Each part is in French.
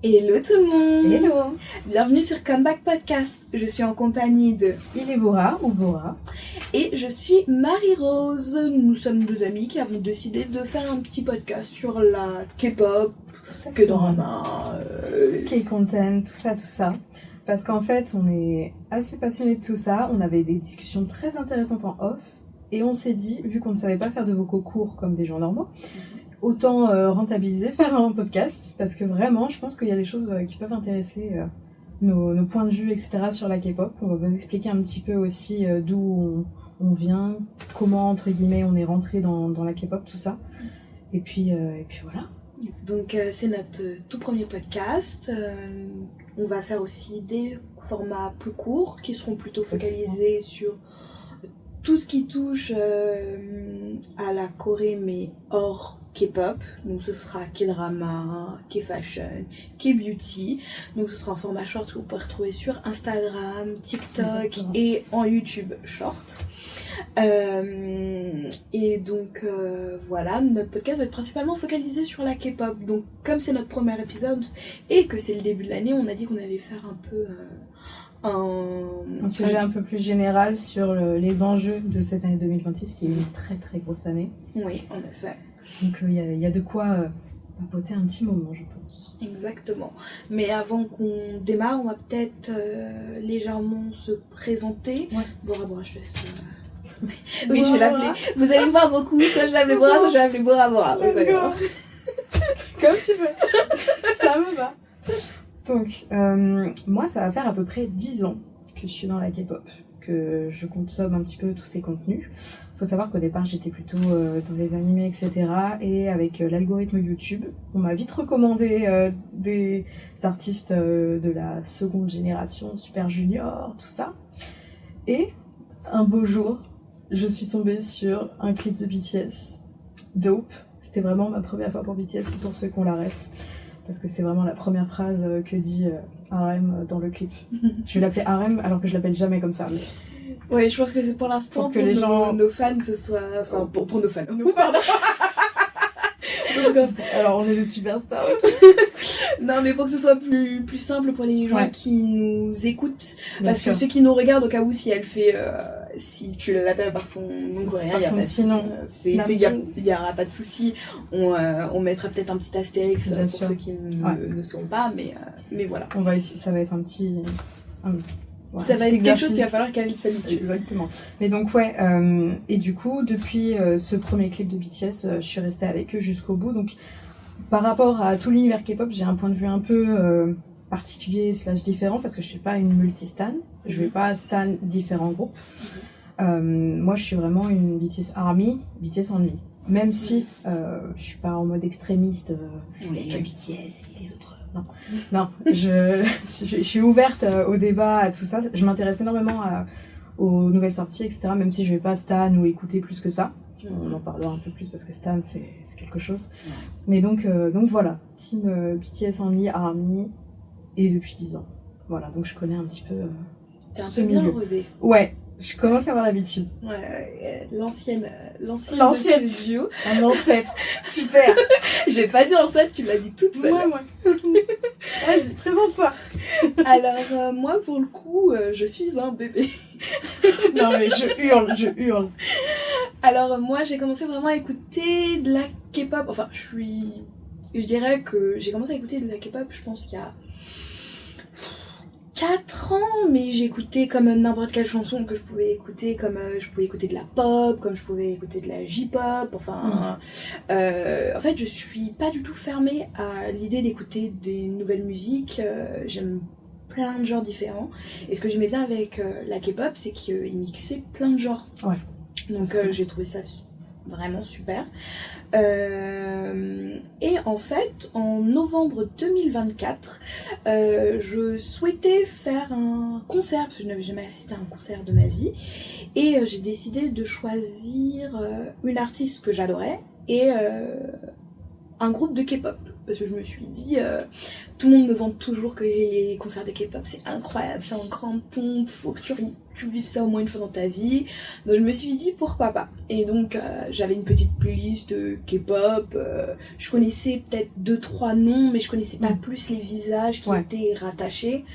Hello tout le monde. Hello. Bienvenue sur Comeback Podcast. Je suis en compagnie de Ilébora ou Bora. Et je suis Marie-Rose. Nous sommes deux amies qui avons décidé de faire un petit podcast sur la K-pop, K-drama, K-content, tout ça. Parce qu'en fait, on est assez passionnés de tout ça. On avait des discussions très intéressantes en off. Et on s'est dit, vu qu'on ne savait pas faire de vocaux courts comme des gens normaux, autant rentabiliser, faire un podcast. Parce que vraiment, je pense qu'il y a des choses qui peuvent intéresser nos points de vue, etc. sur la K-pop. On va vous expliquer un petit peu aussi d'où on vient, comment, entre guillemets, on est rentré dans la K-pop, tout ça. Et puis voilà. Donc c'est notre tout premier podcast. On va faire aussi des formats plus courts qui seront plutôt focalisés sur tout ce qui touche à la Corée mais hors K-pop. Donc ce sera K-drama, K-fashion, K-beauty. Donc ce sera en format short que vous pourrez retrouver sur Instagram, TikTok et en YouTube short. Et donc voilà, notre podcast va être principalement focalisé sur la K-pop. Donc comme c'est notre premier épisode et que c'est le début de l'année, on a dit qu'on allait faire un peu un sujet un peu plus général sur les enjeux de cette année 2026 qui est une très très grosse année. Oui, en effet. Donc il y a de quoi papoter un petit moment, je pense. Exactement. Mais avant qu'on démarre, on va peut-être légèrement se présenter. Ouais. Bora, je te laisse. Oui, je vais l'appeler. Vous allez me voir beaucoup, soit je l'appelle Bora, soit je l'appelle Bora. Let's go. Comme tu veux. Ça me va. Donc, moi, ça va faire à peu près 10 ans que je suis dans la K-pop, que je consomme un petit peu tous ces contenus. Faut savoir qu'au départ, j'étais plutôt dans les animés, etc. Et avec l'algorithme YouTube, on m'a vite recommandé des artistes de la seconde génération, Super Junior, tout ça. Et un beau jour, je suis tombée sur un clip de BTS, Dope. C'était vraiment ma première fois pour BTS, c'est pour ceux qui ont la ref. Parce que c'est vraiment la première phrase que dit RM dans le clip. Je vais l'appeler RM alors que je l'appelle jamais comme ça. Mais... Ouais, je pense que c'est pour l'instant pour que les gens... nos fans, ce soit... Enfin, pour nos fans. Pardon. Alors on est des superstars. Non, mais pour que ce soit plus simple pour les gens qui nous écoutent. Bien parce sûr. que ceux qui nous regardent, au cas où, si elle fait... si tu l'appelles par son nom coréen, il y aura pas de souci. On mettra peut-être un petit astérix Bien pour sûr. ceux qui ne sont pas, mais voilà. Ça va être un petit... ça va être quelque chose qu'il va falloir qu'elle s'habitue. Exactement. Mais donc et du coup, depuis ce premier clip de BTS, je suis restée avec eux jusqu'au bout. Donc par rapport à tout l'univers K-pop, j'ai un point de vue un peu particulier / différent parce que je suis pas une multi-stan. Je vais pas stan différents groupes. Moi, je suis vraiment une BTS Army, BTS Only. Même si je suis pas en mode extrémiste. Que BTS et les autres. Non, je suis ouverte au débat, à tout ça. Je m'intéresse énormément aux nouvelles sorties, etc. Même si je vais pas stan ou écouter plus que ça. On en parlera un peu plus parce que stan, c'est quelque chose. Mais donc voilà, team BTS Only, Army, et depuis 10 ans. Voilà, donc je connais un petit peu T'es un peu bien rodée. Ouais, je commence à avoir l'habitude. Ouais, l'ancienne de ce duo. Un ancêtre, super. J'ai pas dit ancêtre, tu l'as dit toute seule. Ouais. Vas-y, présente-toi. Alors, moi, pour le coup, je suis un bébé. Non, mais je hurle. Alors, moi, j'ai commencé vraiment à écouter de la K-pop. Enfin, je dirais que j'ai commencé à écouter de la K-pop, je pense qu'il y a 4 ans, mais j'écoutais comme n'importe quelle chanson que je pouvais écouter, comme je pouvais écouter de la pop, comme je pouvais écouter de la J-pop, enfin... en fait, je suis pas du tout fermée à l'idée d'écouter des nouvelles musiques, j'aime plein de genres différents, et ce que j'aimais bien avec la K-pop, c'est qu'il mixait plein de genres. Ouais. Donc j'ai trouvé ça vraiment super. Et en fait, en novembre 2024, je souhaitais faire un concert, parce que je n'avais jamais assisté à un concert de ma vie, et j'ai décidé de choisir une artiste que j'adorais et un groupe de K-pop parce que je me suis dit, tout le monde me vante toujours que les concerts de K-pop c'est incroyable, c'est en grande pompe, faut que tu vives ça au moins une fois dans ta vie. Donc je me suis dit pourquoi pas. Et donc j'avais une petite playlist K-pop, je connaissais peut-être 2-3 noms, mais je connaissais pas plus les visages qui étaient rattachés.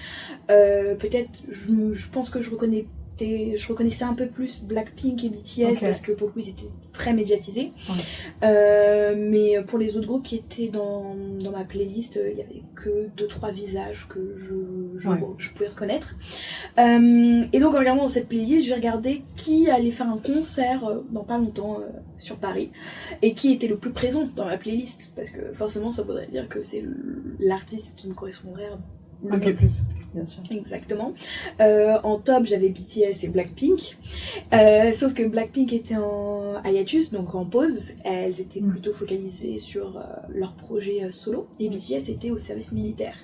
Peut-être, je pense que je reconnaissais un peu plus Blackpink et BTS parce que pour le coup ils étaient très médiatisés. Mais pour les autres groupes qui étaient dans ma playlist, il y avait que 2-3 visages que je pouvais reconnaître. Et donc en regardant cette playlist, j'ai regardé qui allait faire un concert dans pas longtemps sur Paris et qui était le plus présent dans ma playlist, parce que forcément ça voudrait dire que c'est l'artiste qui me correspondrait un peu plus, bien sûr. Exactement. En top, j'avais BTS et Blackpink. Sauf que Blackpink était en hiatus, donc en pause. Elles étaient plutôt focalisées sur leur projet solo. Et BTS était au service militaire.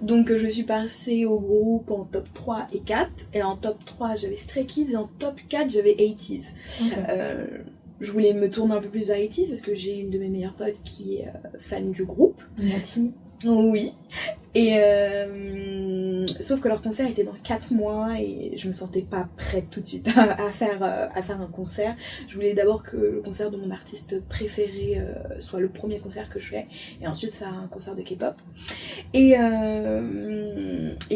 Donc je suis passée au groupe en top 3 et 4. Et en top 3, j'avais Stray Kids. Et en top 4, j'avais 80s. Je voulais me tourner un peu plus vers 80s parce que j'ai une de mes meilleures potes qui est fan du groupe. Latine. Oui. Et sauf que leur concert était dans 4 mois et je me sentais pas prête tout de suite à faire un concert. Je voulais d'abord que le concert de mon artiste préféré soit le premier concert que je fais et ensuite faire un concert de K-pop. Et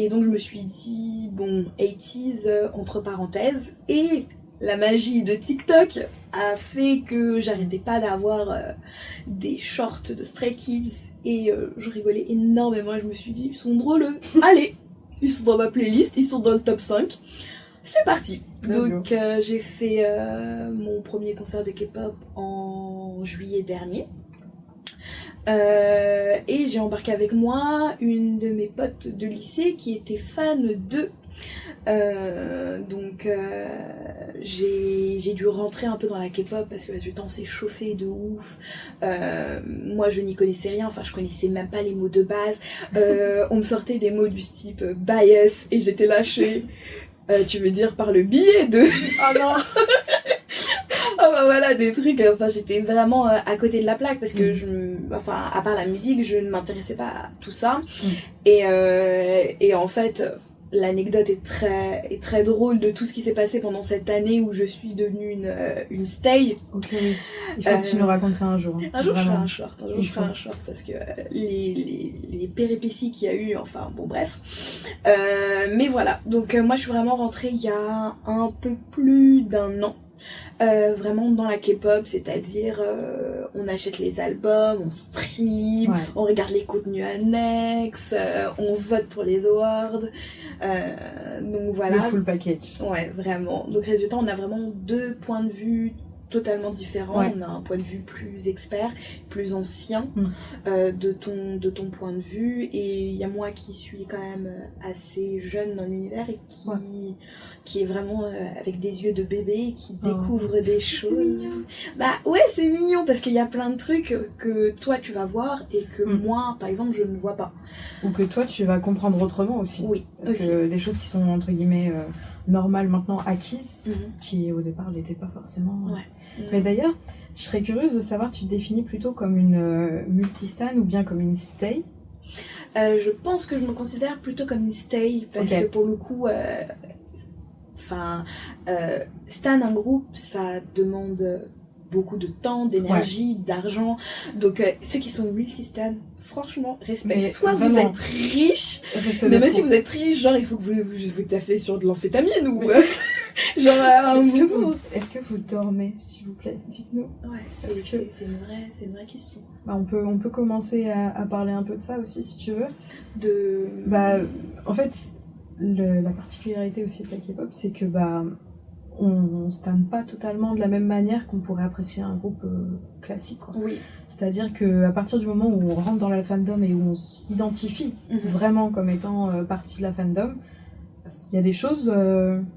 donc je me suis dit, bon, 80s entre parenthèses, et la magie de TikTok a fait que j'arrêtais pas d'avoir des shorts de Stray Kids et je rigolais énormément. Je me suis dit, ils sont drôles, allez, ils sont dans ma playlist, ils sont dans le top 5, c'est parti. Donc j'ai fait mon premier concert de K-pop en juillet dernier. Et j'ai embarqué avec moi une de mes potes de lycée qui était fan de donc j'ai dû rentrer un peu dans la K-pop parce que le temps s'est chauffé de ouf. Moi je n'y connaissais rien, enfin je connaissais même pas les mots de base. On me sortait des mots du type bias et j'étais lâchée. Tu veux dire par le biais de... Oh non. Ah bah voilà, des trucs, enfin j'étais vraiment à côté de la plaque parce que enfin à part la musique, je ne m'intéressais pas à tout ça. Et en fait, l'anecdote est très drôle de tout ce qui s'est passé pendant cette année où je suis devenue une stay. Ok, oui. Il faut que tu nous racontes ça un jour. Hein. Un jour je ferai un short, parce que les péripéties qu'il y a eu, enfin bon bref. Mais voilà, donc moi je suis vraiment rentrée il y a un peu plus d'1 an. Vraiment dans la K-pop, c'est-à-dire on achète les albums, on stream, on regarde les contenus annexes, on vote pour les awards, donc voilà. Le full package. Ouais, vraiment. Donc résultat, on a vraiment 2 points de vue totalement différents. On a un point de vue plus expert, plus ancien de ton point de vue, et il y a moi qui suis quand même assez jeune dans l'univers et qui est vraiment avec des yeux de bébé, qui découvre des choses. Bah ouais, c'est mignon parce qu'il y a plein de trucs que toi tu vas voir et que moi par exemple je ne vois pas. Ou que toi tu vas comprendre autrement aussi. Oui, parce aussi. que des choses qui sont entre guillemets normales maintenant acquises, qui au départ l'étaient pas forcément. Mais d'ailleurs, je serais curieuse de savoir, tu te définis plutôt comme une multistan ou bien comme une stay? Je pense que je me considère plutôt comme une stay parce que pour le coup stan un groupe, ça demande beaucoup de temps, d'énergie, d'argent. Donc ceux qui sont multistan, franchement, respect. Mais soit vraiment, vous êtes riche, mais même si vous êtes riche, genre il faut que vous taffez sur de l'amphétamine ou genre est-ce que vous dormez, s'il vous plaît, dites-nous. Ouais, c'est une vraie question. Bah, on peut commencer à parler un peu de ça aussi si tu veux. En fait, la particularité aussi de la K-pop, c'est que on stanne pas totalement de la même manière qu'on pourrait apprécier un groupe classique, quoi. Oui. C'est-à-dire qu'à partir du moment où on rentre dans la fandom et où on s'identifie vraiment comme étant partie de la fandom, il y a des choses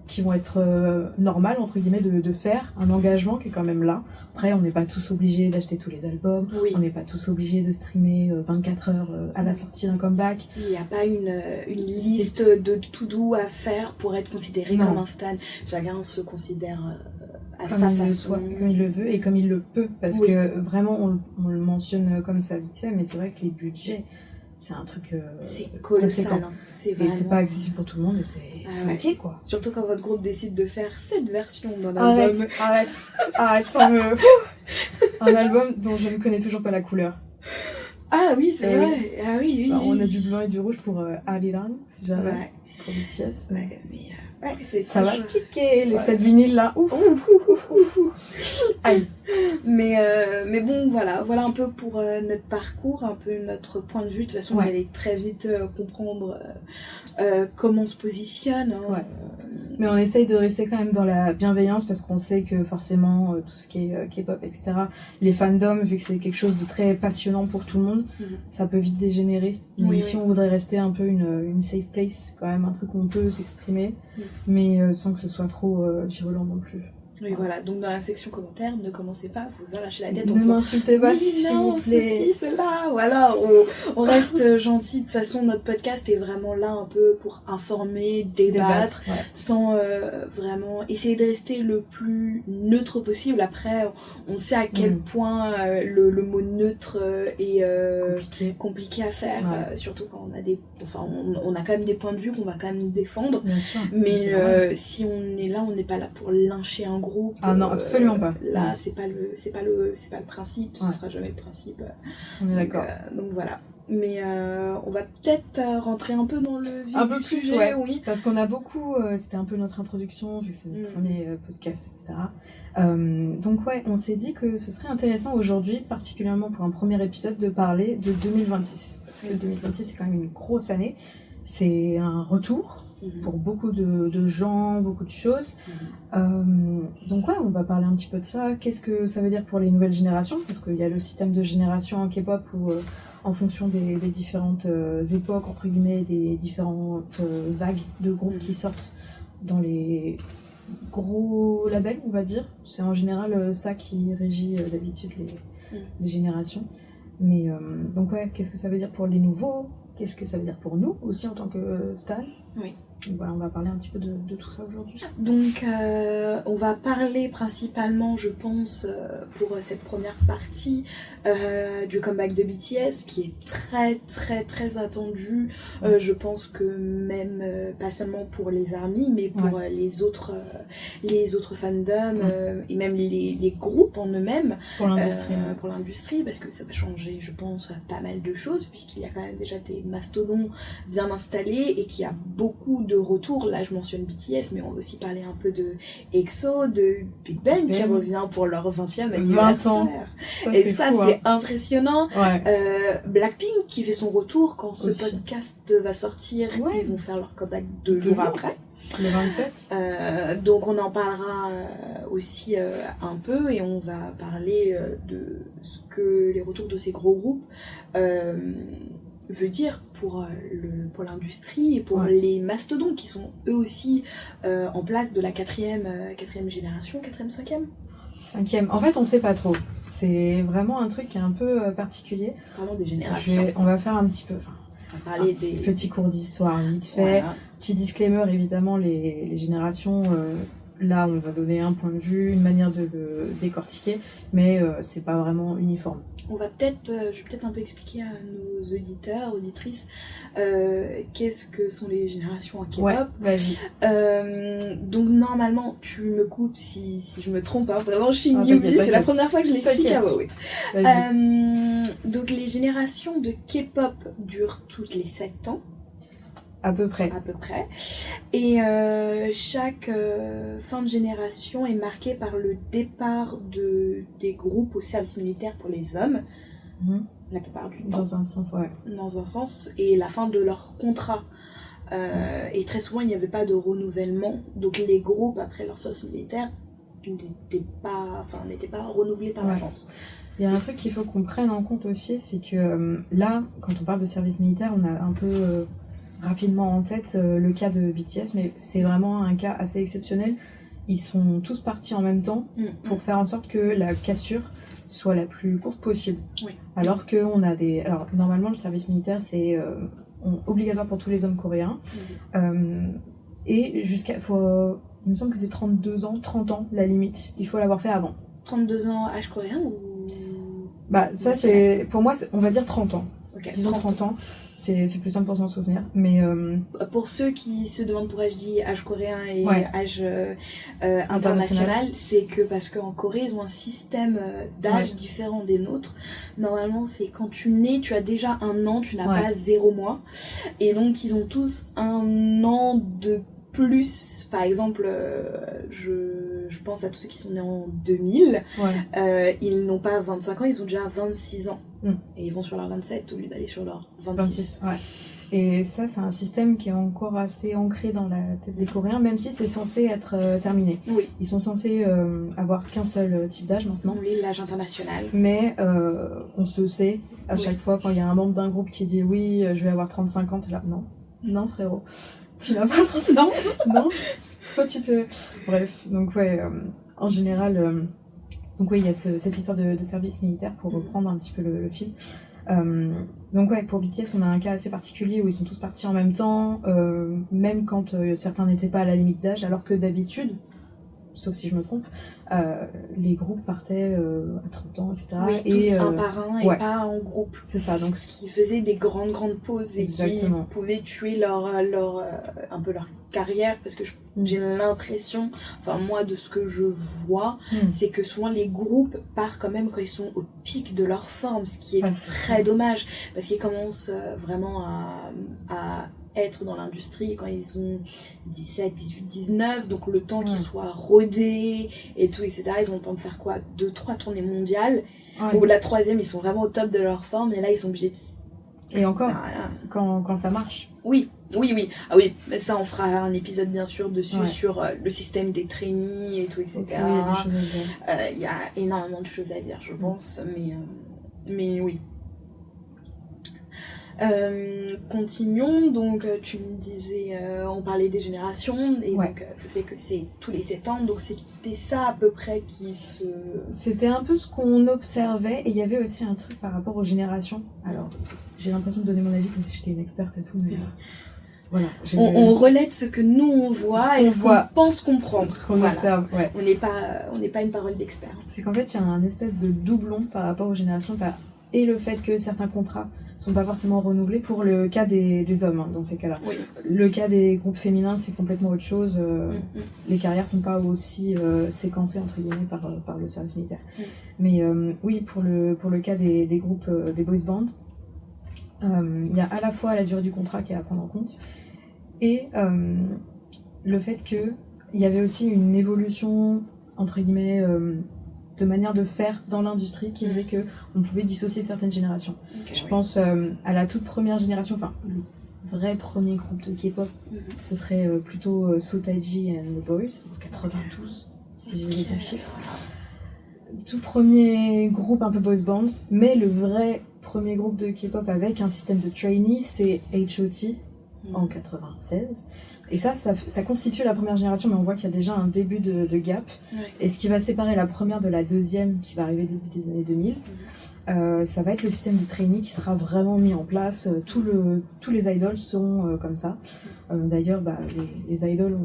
qui vont être normales, entre guillemets, de faire, un engagement qui est quand même là. Après, on n'est pas tous obligés d'acheter tous les albums, on n'est pas tous obligés de streamer 24 heures à la sortie d'un comeback. Il n'y a pas une liste de to-do à faire pour être considéré comme un stan. Chacun se considère à comme sa il le façon. comme il le veut et comme il le peut, parce Oui. que vraiment on le mentionne comme ça vite fait, mais c'est vrai que les budgets, c'est un truc C'est colossal, conséquent. hein. C'est Et vraiment... c'est pas accessible pour tout le monde et c'est ouais. ok quoi. Surtout quand votre groupe décide de faire cette version d'un album. Arrête, ça me... Un album dont je ne connais toujours pas la couleur. Ah oui, c'est Eh vrai. oui. Ah oui. Enfin, on a du blanc et du rouge pour Arirang, si jamais, Ouais. pour BTS. Ouais, mais c'est Ça va toujours- piquer, les Ouais. 7 vinyles là, ouf. Aïe. Mais bon, voilà un peu pour notre parcours, un peu notre point de vue. De toute façon, Ouais. vous allez très vite comprendre comment on se positionne. Hein. Ouais. Mais on essaye de rester quand même dans la bienveillance parce qu'on sait que forcément tout ce qui est K-pop, etc., les fandoms, vu que c'est quelque chose de très passionnant pour tout le monde, ça peut vite dégénérer. Mais Oui, ici, oui. on voudrait rester un peu une safe place, quand même, un truc où on peut s'exprimer, mais sans que ce soit trop virulent non plus. Oui, voilà. Donc dans la section commentaires, ne commencez pas à vous arracher la tête en Ne disant m'insultez pas, oui, s'il non, vous plaît. ceci, cela, voilà, on reste gentil. De toute façon, notre podcast est vraiment là un peu pour informer, débattre, ouais. sans vraiment essayer de rester le plus neutre possible. Après, on sait à quel point le mot neutre est compliqué à faire, Ouais. surtout quand on a on a quand même des points de vue qu'on va quand même défendre. Bien sûr. Mais si on est là, on n'est pas là pour lyncher un groupe. Ah non, absolument pas. Là, c'est pas le principe, ce Ouais. sera jamais le principe. On est d'accord. Donc voilà. Mais on va peut-être rentrer un peu dans le vif Un peu du plus, sujet, ouais. oui. Parce qu'on a beaucoup, c'était un peu notre introduction, vu que c'est notre premier podcast, etc. Donc ouais, on s'est dit que ce serait intéressant aujourd'hui, particulièrement pour un premier épisode, de parler de 2026. Parce que 2026, c'est quand même une grosse année. C'est un retour pour beaucoup de gens, beaucoup de choses. Donc ouais, on va parler un petit peu de ça. Qu'est-ce que ça veut dire pour les nouvelles générations? Parce qu'il y a le système de génération en K-pop où, en fonction des différentes époques, entre guillemets, des différentes vagues de groupes qui sortent dans les gros labels, on va dire. C'est en général ça qui régit d'habitude les générations. Mais donc ouais, qu'est-ce que ça veut dire pour les nouveaux? Qu'est-ce que ça veut dire pour nous aussi en tant que stan? Oui. Donc voilà, on va parler un petit peu de tout ça aujourd'hui. Donc on va parler principalement, je pense, pour cette première partie du comeback de BTS qui est très très très attendu. Je pense que même pas seulement pour les ARMY, mais pour les autres fandoms et même les groupes en eux-mêmes. Pour l'industrie. Pour l'industrie, parce que ça va changer, je pense, pas mal de choses, puisqu'il y a quand même déjà des mastodons bien installés et qu'il y a beaucoup de retours. Là, je mentionne BTS, mais on va aussi parler un peu de EXO, de Big Bang qui revient pour leur 20e anniversaire. 20 ans. Et ça, fou, c'est impressionnant. Ouais. Blackpink qui fait son retour quand ce Aussi. podcast va sortir. Ouais. Ils vont faire leur comeback 2 jours après. Le 27. Donc on en parlera aussi un peu et on va parler de ce que les retours de ces gros groupes veut dire pour l'industrie et pour les mastodons qui sont eux aussi en place de la quatrième génération, 5e. 5e. En fait, on sait pas trop. C'est vraiment un truc qui est un peu particulier. Vraiment des générations. On va faire un petit peu... On va parler des petits cours d'histoire vite fait. Voilà. Petit disclaimer, évidemment, les générations... là, on va donner un point de vue, une manière de le décortiquer, mais c'est pas vraiment uniforme. Je vais peut-être un peu expliquer à nos auditeurs, auditrices, qu'est-ce que sont les générations en K-pop. Ouais, vas-y. Donc normalement, tu me coupes si je me trompe, hein. Vraiment je suis une t'inquiète, newbie, c'est la première fois que je l'explique à Wawit. Donc les générations de K-pop durent toutes les 7 ans. À peu près. Et chaque fin de génération est marquée par le départ des groupes au service militaire pour les hommes, la plupart du temps. Dans un sens, ouais. Dans un sens, et la fin de leur contrat. Et très souvent, il n'y avait pas de renouvellement. Donc les groupes, après leur service militaire, n'étaient pas renouvelés par l'agence. Il y a un truc qu'il faut qu'on prenne en compte aussi, c'est que là, quand on parle de service militaire, on a un peu... rapidement en tête le cas de BTS, mais c'est vraiment un cas assez exceptionnel. Ils sont tous partis en même temps pour faire en sorte que la cassure soit la plus courte possible. Oui. Alors qu'on a des... Alors, normalement, le service militaire, c'est obligatoire pour tous les hommes coréens. Et faut il me semble que c'est 32 ans, 30 ans la limite. Il faut l'avoir fait avant. 32 ans âge coréen ou... Bah ça c'est, pour moi on va dire 30 ans. Ok, Disons 30 ans, c'est plus simple pour s'en souvenir. Mais pour ceux qui se demandent pourquoi je dis âge coréen et ouais. âge international, c'est que parce qu'en Corée ils ont un système d'âge ouais. différent des nôtres. Normalement c'est quand tu nais, tu as déjà 1 an, tu n'as ouais. pas 0 mois. Et donc ils ont tous 1 an de plus. Par exemple, je pense à tous ceux qui sont nés en 2000, ouais. ils n'ont pas 25 ans, ils ont déjà 26 ans. Mm. Et ils vont sur leur 27 au lieu d'aller sur leur 26. 26, ouais. Et ça, c'est un système qui est encore assez ancré dans la tête des Coréens, même si c'est censé être terminé. Oui. Ils sont censés avoir qu'un seul type d'âge maintenant. Oui, l'âge international. Mais on se sait à chaque fois quand il y a un membre d'un groupe qui dit oui, je vais avoir 35 ans, t'es là, non. Non, frérot. Tu n'as pas 30 ans. Non. Pourquoi tu te... Bref, donc ouais, en général... Donc oui, il y a cette histoire de service militaire pour reprendre un petit peu le fil. Donc ouais, pour BTS, on a un cas assez particulier où ils sont tous partis en même temps, même quand certains n'étaient pas à la limite d'âge, alors que d'habitude, sauf si je me trompe, les groupes partaient à 30 ans, etc. Oui, et, tous un par un et ouais. pas en groupe. C'est ça, donc... Qui faisaient des grandes pauses et exactement. qui pouvaient tuer leur un peu leur carrière, parce que j'ai l'impression, enfin moi de ce que je vois, c'est que souvent les groupes partent quand même quand ils sont au pic de leur forme, ce qui est très dommage, parce qu'ils commencent vraiment à être dans l'industrie quand ils ont 17, 18, 19, donc le temps qu'ils soient rodés et tout, etc. Ils ont le temps de faire quoi, 2-3 tournées mondiales, ou la 3e, ils sont vraiment au top de leur forme, et là ils sont obligés de... Et encore, quand ça marche. Oui. Ah oui, mais ça on fera un épisode bien sûr dessus sur le système des trainees et tout, etc. Il y a énormément de choses à dire, je pense, mais oui. Continuons, donc tu me disais, on parlait des générations, et donc le fait que c'est tous les 7 ans, donc c'était ça à peu près qui se... C'était un peu ce qu'on observait, et il y avait aussi un truc par rapport aux générations. Alors, j'ai l'impression de donner mon avis comme si j'étais une experte et tout, mais... Voilà, on relate ce que nous on voit et ce qu'on pense comprendre. Ce qu'on observe, ouais. On n'est pas une parole d'expert. C'est qu'en fait, il y a un espèce de doublon par rapport aux générations. Et le fait que certains contrats sont pas forcément renouvelés pour le cas des hommes, hein, dans ces cas-là. Oui. Le cas des groupes féminins, c'est complètement autre chose. Les carrières sont pas aussi séquencées, entre guillemets, par le service militaire. Mais oui, pour le cas des groupes, des boys bands, il y a à la fois la durée du contrat qui est à prendre en compte, et le fait qu'il y avait aussi une évolution, entre guillemets, de manière de faire dans l'industrie qui faisait qu'on pouvait dissocier certaines générations. Je pense à la toute première génération, enfin le vrai premier groupe de K-pop, ce serait plutôt So Taiji and the Boys, en 92, si j'ai les bons chiffres. Tout premier groupe un peu boys band, mais le vrai premier groupe de K-pop avec un système de trainee, c'est H.O.T. En 96. Et ça constitue la première génération, mais on voit qu'il y a déjà un début de gap. Et ce qui va séparer la première de la deuxième, qui va arriver début des années 2000, ça va être le système de trainee qui sera vraiment mis en place. Tous les idols seront comme ça. D'ailleurs, les idols,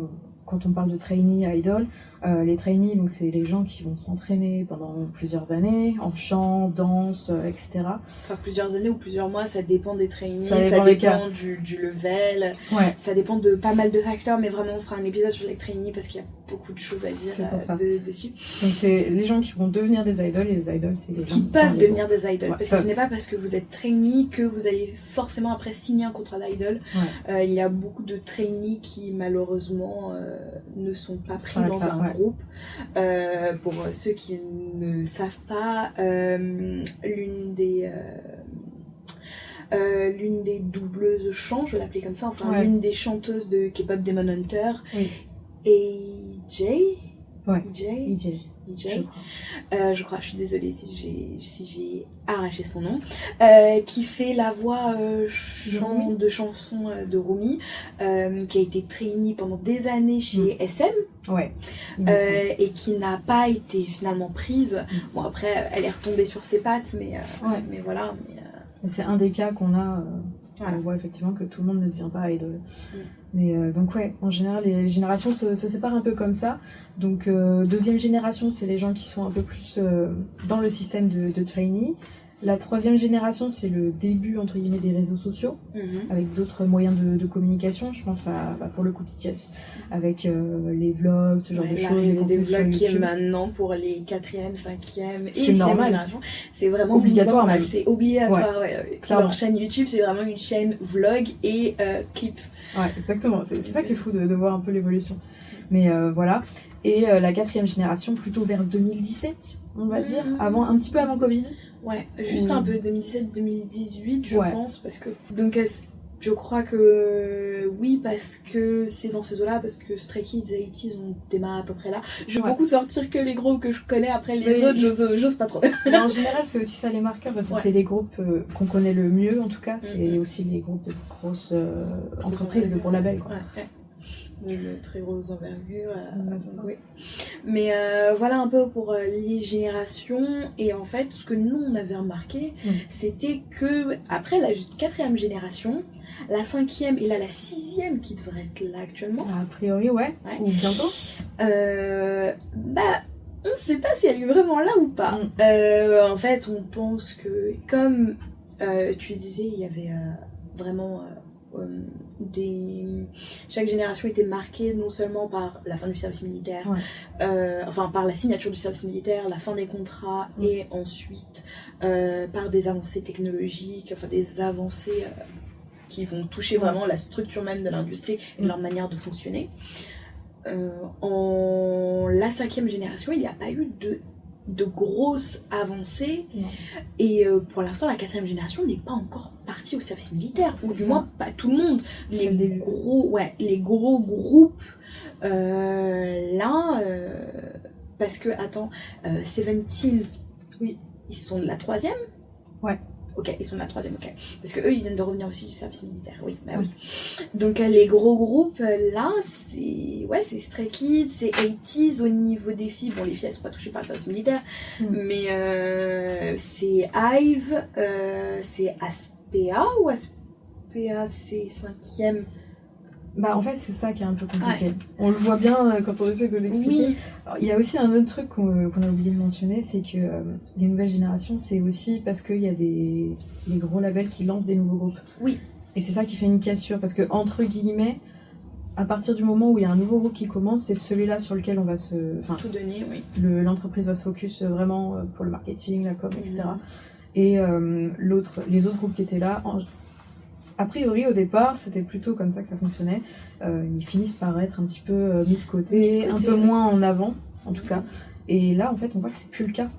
quand on parle de trainee idol, les trainees, donc c'est les gens qui vont s'entraîner pendant plusieurs années, en chant, danse, etc. Enfin, plusieurs années ou plusieurs mois, ça dépend des trainees, ça dépend du level, ça dépend de pas mal de facteurs, mais vraiment on fera un épisode sur les trainees parce qu'il y a beaucoup de choses à dire dessus. Donc c'est les gens qui vont devenir des idoles, et les idoles c'est les gens qui peuvent devenir des idoles, parce que ce n'est pas parce que vous êtes trainee que vous allez forcément après signer un contrat d'idol. Il y a beaucoup de trainees qui malheureusement ne sont pas pris dans un groupe. Pour ceux qui ne savent pas, l'une des doubleuses chant, je vais l'appeler comme ça, enfin l'une des chanteuses de K-pop Demon Hunter, EJ, je crois, je suis désolée si j'ai arraché son nom, qui fait la voix de chanson de Rumi, qui a été trainee pendant des années chez SM, et qui n'a pas été finalement prise. Bon, après, elle est retombée sur ses pattes, mais voilà. C'est un des cas qu'on a Voilà. On voit effectivement que tout le monde ne devient pas idol. Mais donc ouais, en général, les générations se séparent un peu comme ça. Donc deuxième génération, c'est les gens qui sont un peu plus dans le système de trainee. La troisième génération, c'est le début, entre guillemets, des réseaux sociaux, avec d'autres moyens de communication. Je pense à, pour le coup, BTS, avec les vlogs, ce genre de choses. Il y a des vlogs qui est maintenant pour les 4e, 5e et 6e générations. C'est vraiment obligatoire, même. C'est obligatoire, ouais. Leur chaîne YouTube, c'est vraiment une chaîne vlog et clip. Ouais, exactement. C'est ça qui est fou de voir un peu l'évolution. Mais voilà. Et la 4e génération, plutôt vers 2017, on va dire, un petit peu avant Covid. Ouais, juste un peu 2017-2018, je pense, parce que... Donc, je crois que... Oui, parce que c'est dans ces eaux-là, parce que Stray Kids et ATEEZ ont démarré à peu près là. Je vais beaucoup sortir que les groupes que je connais, après les autres, j'ose pas trop. Mais en général, c'est aussi ça les marqueurs, parce que c'est les groupes qu'on connaît le mieux, en tout cas. C'est aussi les groupes de grosses entreprises, de gros labels, quoi. Ouais. De très grosse envergure. Oui. Mais voilà un peu pour les générations. Et en fait, ce que nous, on avait remarqué, c'était que après la 4e génération, la 5e et là la 6e qui devrait être là actuellement. A priori, ouais. Ou bientôt. On sait pas si elle est vraiment là ou pas. En fait, on pense que, comme tu le disais, il y avait vraiment... chaque génération était marquée non seulement par la fin du service militaire, par la signature du service militaire, la fin des contrats, et ensuite par des avancées technologiques, des avancées qui vont toucher vraiment la structure même de l'industrie et leur manière de fonctionner. En la 5e génération, il n'y a pas eu de grosses avancées, et pour l'instant la 4e génération n'est pas encore partie au service militaire, ou du moins pas tout le monde. Les gros groupes parce que Seventeen, ils sont de la 3e. Ok, ils sont de la 3e, ok. Parce que eux, ils viennent de revenir aussi du service militaire, oui. Donc les gros groupes, là, c'est Stray Kids, c'est ATEEZ au niveau des filles. Bon, les filles, elles sont pas touchées par le service militaire, mais c'est IVE, c'est Aspea, ou Aspea, c'est 5e. En fait, c'est ça qui est un peu compliqué. On le voit bien quand on essaie de l'expliquer. Il y a aussi un autre truc qu'on a oublié de mentionner, c'est que les nouvelles générations, c'est aussi parce qu'il y a des gros labels qui lancent des nouveaux groupes. Oui. Et c'est ça qui fait une cassure, parce que, entre guillemets, à partir du moment où il y a un nouveau groupe qui commence, c'est celui-là sur lequel on va tout donner, oui. L'entreprise va se focus vraiment pour le marketing, la com, etc. Et les autres groupes qui étaient là... A priori, au départ, c'était plutôt comme ça que ça fonctionnait. Ils finissent par être un petit peu mis de côté, un peu moins en avant, en tout cas. Et là, en fait, on voit que c'est plus le cas.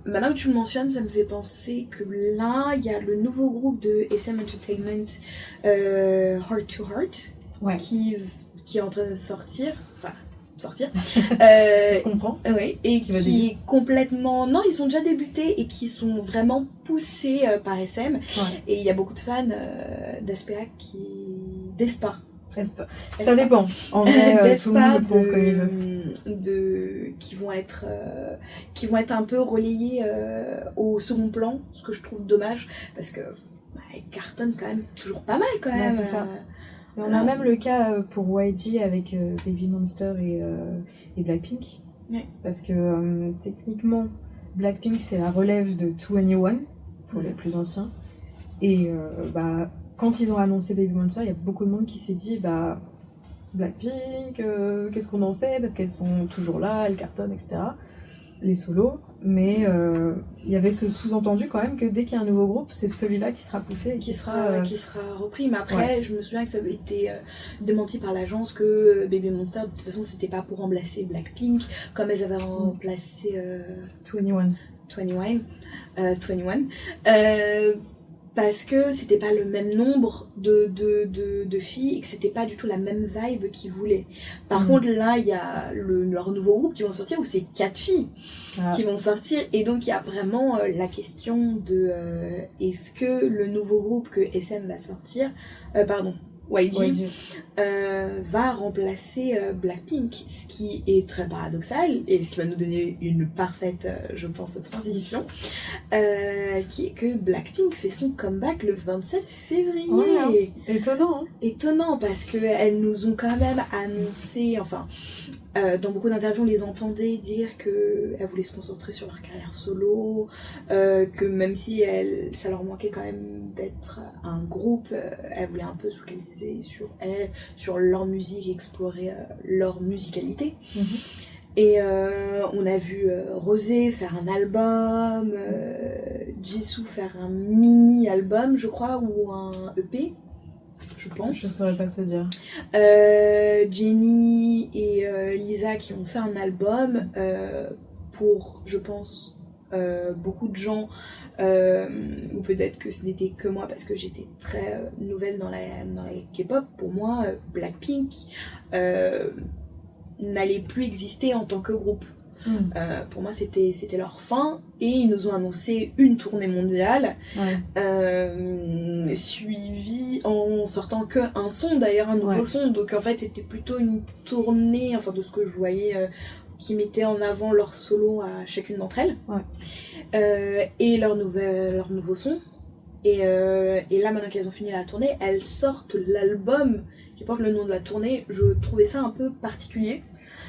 Maintenant que tu le mentionnes, ça me fait penser que là, il y a le nouveau groupe de SM Entertainment, Heart to Heart, qui est en train de sortir. Je comprends. Oui, et qui est complètement... Non, ils sont déjà débutés et qui sont vraiment poussés par SM. Et il y a beaucoup de fans d'Aspea d'Espa. Ça dépend. En vrai, tout le monde le pense comme il veut. Qui vont être un peu relayés au second plan, ce que je trouve dommage, parce que ils cartonnent quand même toujours pas mal quand même. C'est ça. Et on a même le cas pour YG avec Baby Monster et Blackpink. Parce que techniquement, Blackpink c'est la relève de 2NE1 pour les plus anciens. Et quand ils ont annoncé Baby Monster, il y a beaucoup de monde qui s'est dit Blackpink, qu'est-ce qu'on en fait? Parce qu'elles sont toujours là, elles cartonnent, etc. Les solos. Mais il y avait ce sous-entendu quand même que dès qu'il y a un nouveau groupe, c'est celui-là qui sera poussé et qui sera repris. Mais après, je me souviens que ça avait été démenti par l'agence que Baby Monster, de toute façon, c'était pas pour remplacer Blackpink, comme elles avaient remplacé 2NE1. Parce que c'était pas le même nombre de filles et que c'était pas du tout la même vibe qu'ils voulaient. Par contre, là, il y a leur nouveau groupe qui vont sortir où c'est 4 filles qui vont sortir. Et donc, il y a vraiment la question de est-ce que le nouveau groupe que SM va sortir... YG, va remplacer Blackpink, ce qui est très paradoxal et ce qui va nous donner une parfaite, je pense, transition, qui est que Blackpink fait son comeback le 27 février. Ouais, étonnant, hein. Étonnant parce qu'elles nous ont quand même annoncé, enfin, dans beaucoup d'interviews, on les entendait dire qu'elles voulaient se concentrer sur leur carrière solo, que même si ça leur manquait quand même d'être un groupe, elles voulaient un peu se focaliser sur elles, sur leur musique, explorer leur musicalité. Et on a vu Rosé faire un album, Jisoo faire un mini-album, je crois, ou un EP. Je pense. Je saurais pas te dire. Jennie et Lisa qui ont fait un album pour, je pense, beaucoup de gens, ou peut-être que ce n'était que moi parce que j'étais très nouvelle dans la K-pop. Pour moi, Blackpink n'allait plus exister en tant que groupe. Pour moi c'était leur fin et ils nous ont annoncé une tournée mondiale, suivie en sortant que un son, d'ailleurs un nouveau son, donc en fait c'était plutôt une tournée, enfin de ce que je voyais, qui mettait en avant leur solo à chacune d'entre elles, et leur nouveau son, et là maintenant qu'elles ont fini la tournée, elles sortent l'album qui porte le nom de la tournée. Je trouvais ça un peu particulier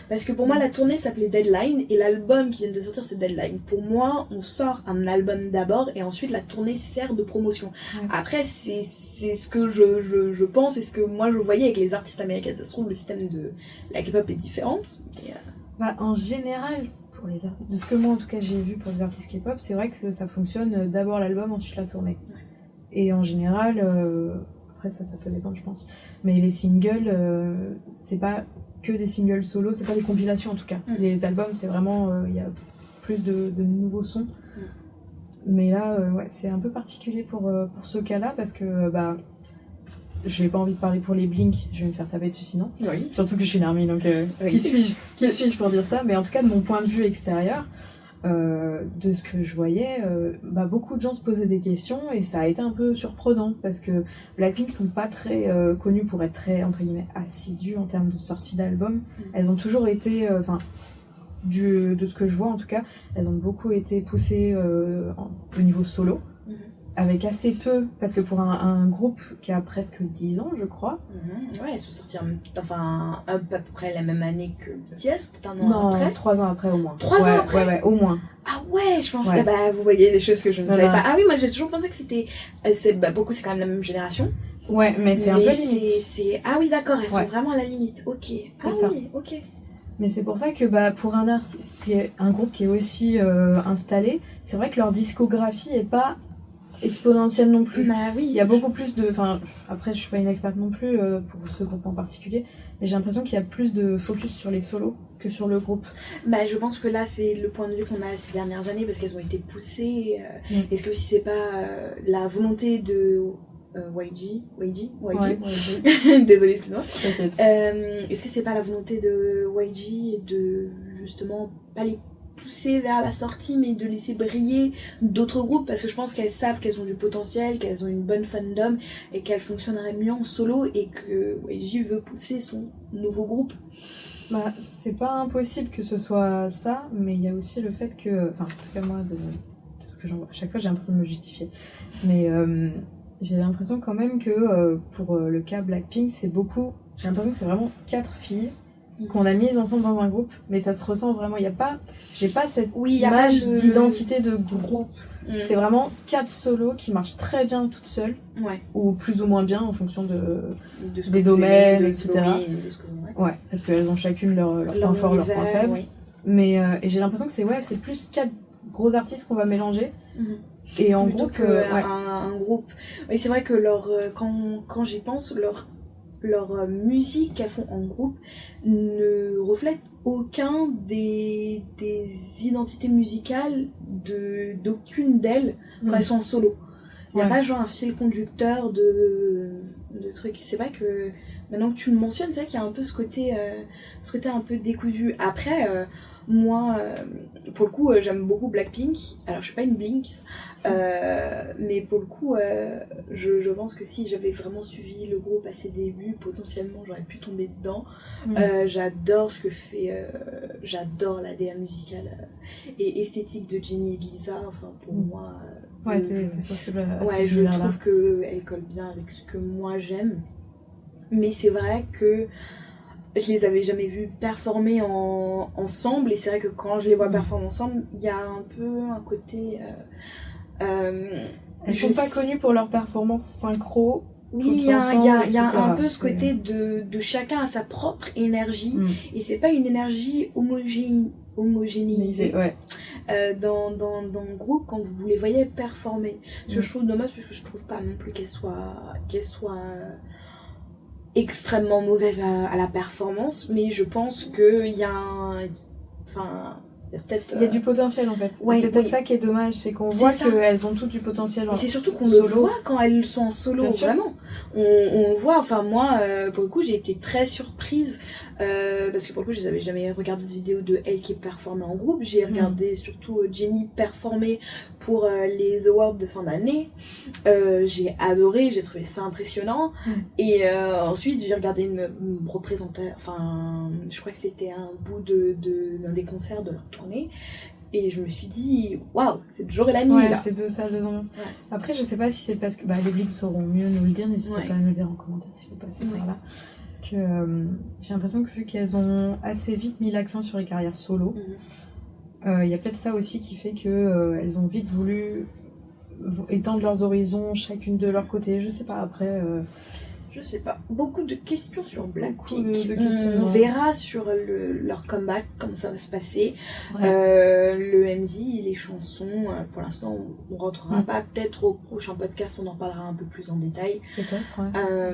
parce que pour moi la tournée s'appelait Deadline et l'album qui vient de sortir c'est Deadline. Pour moi on sort un album d'abord et ensuite la tournée sert de promotion. Après c'est ce que je pense et ce que moi je voyais avec les artistes américains. Ça se trouve le système de la K-pop est différent. En général, pour les de ce que moi en tout cas j'ai vu pour les artistes K-pop, c'est vrai que ça fonctionne d'abord l'album, ensuite la tournée. Et en général, après ça peut dépendre je pense, mais les singles, c'est pas que des singles solo, c'est pas des compilations en tout cas. Les albums c'est vraiment, il y a plus de nouveaux sons. Mais là, c'est un peu particulier pour ce cas-là parce que j'ai pas envie de parler pour les Blink, je vais me faire taper dessus sinon. Surtout que je suis une army, donc qui suis-je pour dire ça? Mais en tout cas, de mon point de vue extérieur, de ce que je voyais, beaucoup de gens se posaient des questions et ça a été un peu surprenant parce que Blackpink sont pas très connus pour être très, entre guillemets, assidus en termes de sortie d'albums. Elles ont toujours été, de ce que je vois en tout cas, elles ont beaucoup été poussées au niveau solo. Avec assez peu, parce que pour un groupe qui a presque 10 ans, je crois. Ouais, elles sont sorties à peu près la même année que BTS, peut-être un an après. Non, 3 ans après au moins. 3 ans après Ouais, au moins. Ah ouais, je pensais, vous voyez des choses que je ne savais pas. Ah oui, moi j'ai toujours pensé que c'était, beaucoup c'est quand même la même génération. Ouais, mais c'est un peu limite. Ah oui, d'accord, elles sont vraiment à la limite, ok. Ah oui, ok. Mais c'est pour ça que pour un artiste, un groupe qui est aussi installé, c'est vrai que leur discographie est pas exponentielle non plus. Oui. Il y a beaucoup plus de... Enfin, après, je suis pas une experte non plus pour ce groupe en particulier, mais j'ai l'impression qu'il y a plus de focus sur les solos que sur le groupe. Je pense que là, c'est le point de vue qu'on a ces dernières années, parce qu'elles ont été poussées. Est-ce que si c'est pas la volonté de... YG. Désolée, excuse-moi. Est-ce que c'est pas la volonté de YG de justement pas les pousser vers la sortie mais de laisser briller d'autres groupes, parce que je pense qu'elles savent qu'elles ont du potentiel, qu'elles ont une bonne fandom et qu'elles fonctionneraient mieux en solo et que YG veut pousser son nouveau groupe. C'est pas impossible que ce soit ça, mais il y a aussi le fait que, enfin en tout cas moi de ce que j'en vois, à chaque fois j'ai l'impression de me justifier, mais j'ai l'impression quand même que pour le cas Blackpink j'ai l'impression que c'est vraiment 4 filles qu'on a mises ensemble dans un groupe, mais ça se ressent vraiment, j'ai pas cette image d'identité de groupe. C'est vraiment 4 solos qui marchent très bien toutes seules, ou plus ou moins bien en fonction des domaines, etc. Parce qu'elles ont chacune leur point fort, leur point faible. Mais et j'ai l'impression que c'est plus 4 gros artistes qu'on va mélanger. Et en groupe, un groupe. Et c'est vrai que quand j'y pense, leur musique qu'elles font en groupe ne reflète aucun des identités musicales d'aucune d'elles quand elles sont en solo. Il n'y a pas genre un fil conducteur de trucs. C'est vrai que maintenant que tu le mentionnes, c'est vrai qu'il y a un peu ce côté un peu décousu. Après, moi, pour le coup, j'aime beaucoup Blackpink. Alors, je suis pas une Blinks, mais pour le coup, je pense que si j'avais vraiment suivi le groupe à ses débuts, potentiellement, j'aurais pu tomber dedans. J'adore ce que fait, j'adore l'ADN musical et esthétique de Jennie et de Lisa. Enfin, pour moi, ouais, t'es sensible à ouais, je trouve qu'elle colle bien avec ce que moi j'aime. Mais c'est vrai que je les avais jamais vus performer ensemble, et c'est vrai que quand je les vois performer ensemble, il y a un peu un côté... elles sont pas connues pour leur performance synchro. Oui, il y a un peu ce côté de chacun a sa propre énergie, et c'est pas une énergie homogénéisée ouais. dans le groupe quand vous les voyez performer. Ce que je trouve dommage, parce que je trouve pas non plus qu'elle soit extrêmement mauvaise à la performance, mais je pense qu'il y a peut-être... Il y a du potentiel en fait. Ouais, c'est peut-être ça qui est dommage, c'est qu'on voit qu'elles ont toutes du potentiel en et c'est surtout qu'on solo. le voit quand elles sont en solo, vraiment. On voit, enfin moi, pour le coup, j'ai été très surprise, parce que pour le coup, je n'avais jamais regardé de vidéo de elle qui performait en groupe. J'ai regardé surtout Jennie performer pour les awards de fin d'année. J'ai adoré, j'ai trouvé ça impressionnant. Et ensuite, j'ai regardé une représentation, enfin, je crois que c'était un bout d'un des concerts de leur tournée. Et je me suis dit, waouh, c'est le jour et la nuit. Ouais, là. c'est deux salles de danse. Ouais. Après, je sais pas si c'est parce que les Blinks sauront mieux nous le dire, n'hésitez pas à nous le dire en commentaire si vous passez par là. Que j'ai l'impression que vu qu'elles ont assez vite mis l'accent sur les carrières solo, il y a peut-être ça aussi qui fait que elles ont vite voulu étendre leurs horizons, chacune de leur côté. Je sais pas, après. Je sais pas. Beaucoup de questions sur Blackpink. On verra sur leur comeback, comment ça va se passer. Ouais. Le MV, les chansons, pour l'instant, on rentrera pas. Peut-être au prochain podcast, on en parlera un peu plus en détail. Peut-être, en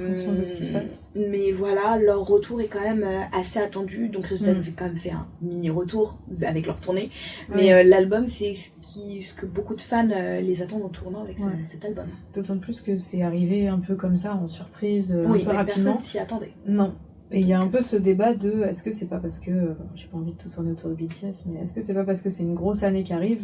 fonction de ce qui se passe. Mais voilà, leur retour est quand même assez attendu. Donc, résultat, ils ont quand même fait un mini-retour avec leur tournée. Mais l'album, c'est ce que beaucoup de fans les attendent en tournant avec cet album. D'autant plus que c'est arrivé un peu comme ça, en surprise. Un peu rapidement. Personne s'y attendait. Non. Et il y a un peu ce débat de est-ce que c'est pas parce que j'ai pas envie de tout tourner autour de BTS, mais est-ce que c'est pas parce que c'est une grosse année qui arrive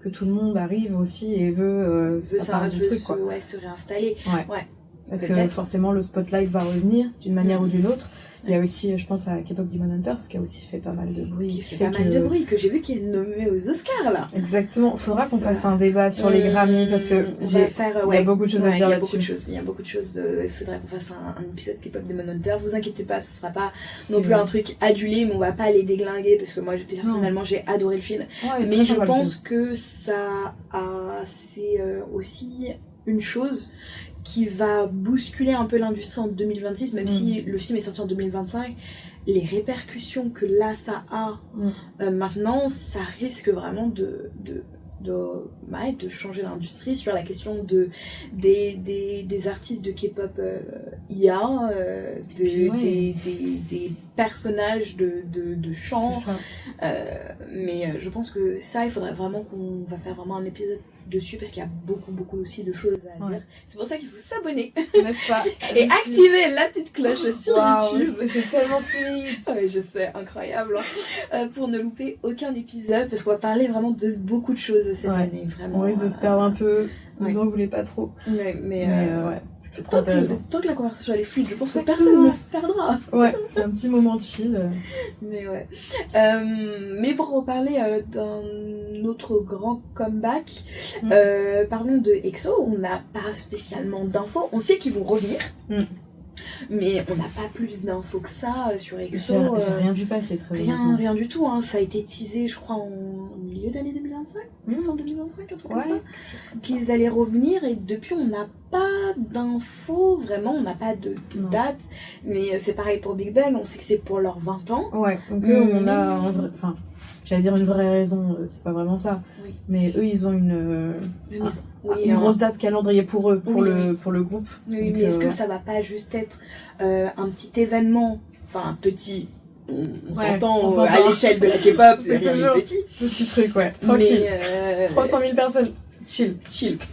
que tout le monde arrive aussi et veut se réinstaller. Ouais. Parce que forcément le spotlight va revenir d'une manière ou d'une autre. Il y a aussi, je pense à K-pop Demon Hunters qui a aussi fait pas mal de bruit. Qui fait pas mal de bruit, que j'ai vu qui est nommé aux Oscars là. Exactement. Faudra qu'on fasse un débat sur les Grammy parce que il y a beaucoup de choses à dire là-dessus. Il y a beaucoup de choses. Il faudrait qu'on fasse un épisode K-pop Demon Hunters. Vous inquiétez pas, ce sera pas non plus un truc adulé, mais on va pas les déglinguer parce que moi personnellement j'ai adoré le film. Mais je pense que c'est aussi une chose qui va bousculer un peu l'industrie en 2026, même si le film est sorti en 2025, les répercussions que là ça a maintenant, ça risque vraiment de changer l'industrie sur la question des artistes de K-pop IA, des personnages de chant. Mais je pense que ça, il faudrait vraiment qu'on va faire vraiment un épisode dessus parce qu'il y a beaucoup aussi de choses à dire. C'est pour ça qu'il faut s'abonner. N'est-ce pas? Et activer la petite cloche sur YouTube. C'était tellement fluide. Ouais, je sais, incroyable. Pour ne louper aucun épisode parce qu'on va parler vraiment de beaucoup de choses cette année. Vraiment. On risque de se perdre un peu. Vous en voulez pas trop. Mais c'est trop intéressant. Tant que la conversation elle est fluide, je pense que personne ne se perdra. Ouais, c'est un petit moment chill. Mais ouais. Mais pour reparler d'un autre grand comeback, parlons de EXO. On n'a pas spécialement d'infos. On sait qu'ils vont revenir. Mais on n'a pas plus d'infos que ça sur EXO. J'ai rien vu passer très rien du tout. Ça a été teasé, je crois, en milieu d'année 2025, fin 2025, un truc comme ça. Qu'ils allaient revenir et depuis on n'a pas d'infos, vraiment, on n'a pas de date. Mais c'est pareil pour Big Bang, on sait que c'est pour leurs 20 ans. Ouais, donc on a j'allais dire une vraie raison, c'est pas vraiment ça. Oui. Mais eux, ils ont une grosse date calendrier pour eux, pour le groupe. Oui, mais est-ce que ça va pas juste être un petit événement, enfin un petit, on s'entend à l'échelle de la K-pop, c'est toujours petit truc, tranquille. 300 000 personnes. chill.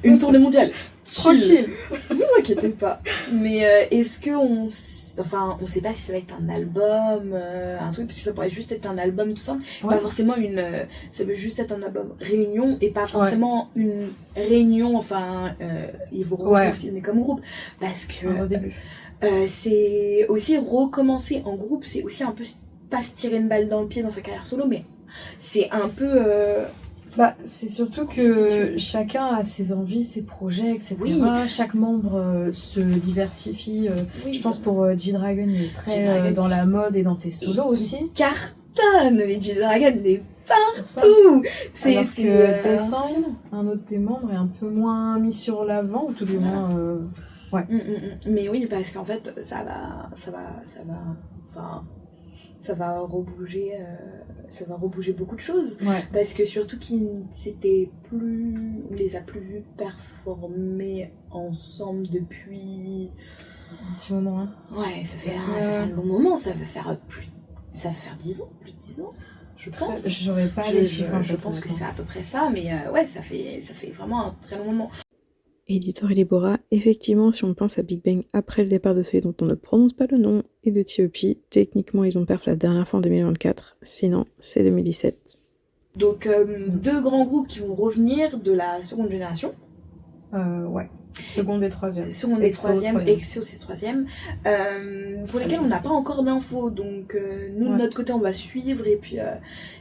Une tournée mondiale. Tranquille. Ne vous inquiétez pas. Mais est-ce que on sait pas si ça va être un album, un truc, parce que ça pourrait juste être un album, tout ça. Ouais. Pas forcément ça veut juste être un album réunion et pas forcément une réunion, ils vont refonctionner comme groupe. Parce que Au début. c'est aussi recommencer en groupe, c'est aussi un peu pas se tirer une balle dans le pied dans sa carrière solo, mais c'est un peu... c'est surtout que chacun a ses envies, ses projets, etc. Oui. Chaque membre se diversifie. oui, Je pense pour G-Dragon, il est très G-Dragon dans la mode et dans ses solos aussi. Cartonne, mais G-Dragon est Ça. partout. Alors C'est que Descend, un autre de tes membres, est un peu moins mis sur l'avant, ou tout du moins... Mais oui, parce qu'en fait, ça va rebouger, ça va rebouger beaucoup de choses. Ouais. Parce que surtout on les a plus vus performer ensemble depuis... Un petit moment, hein. Ouais, ça fait un long moment, ça va faire 10 ans, plus de 10 ans. Je pense. J'aurais pas les chiffres. Je pense que c'est à peu près ça, mais ouais, ça fait vraiment un très long moment. Editor Elibora, effectivement, si on pense à Big Bang après le départ de celui dont on ne prononce pas le nom et de T.O.P., techniquement ils ont perf la dernière fois en 2024, sinon c'est 2017. Donc deux grands groupes qui vont revenir de la seconde génération. Ouais. Seconde et troisième. Seconde et troisième, Exo c'est troisième, pour lesquels on n'a pas encore d'infos, donc nous de notre côté on va suivre, et puis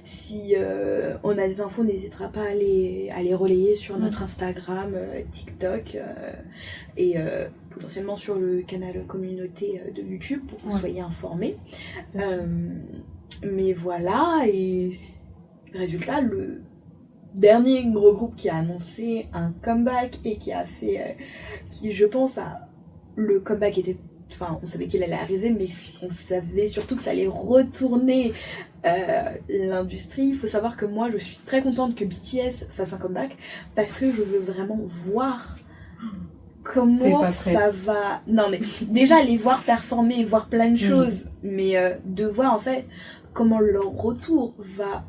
si on a des infos, on n'hésitera pas à les relayer sur notre Instagram, TikTok, et potentiellement sur le canal communauté de YouTube pour que vous soyez informés. Mais voilà, et résultat, le dernier gros groupe qui a annoncé un comeback et qui je pense le comeback était, on savait qu'il allait arriver, mais on savait surtout que ça allait retourner l'industrie. Il faut savoir que moi je suis très contente que BTS fasse un comeback parce que je veux vraiment voir comment ça va. Non mais déjà les voir performer, voir plein de choses, mais de voir en fait comment leur retour va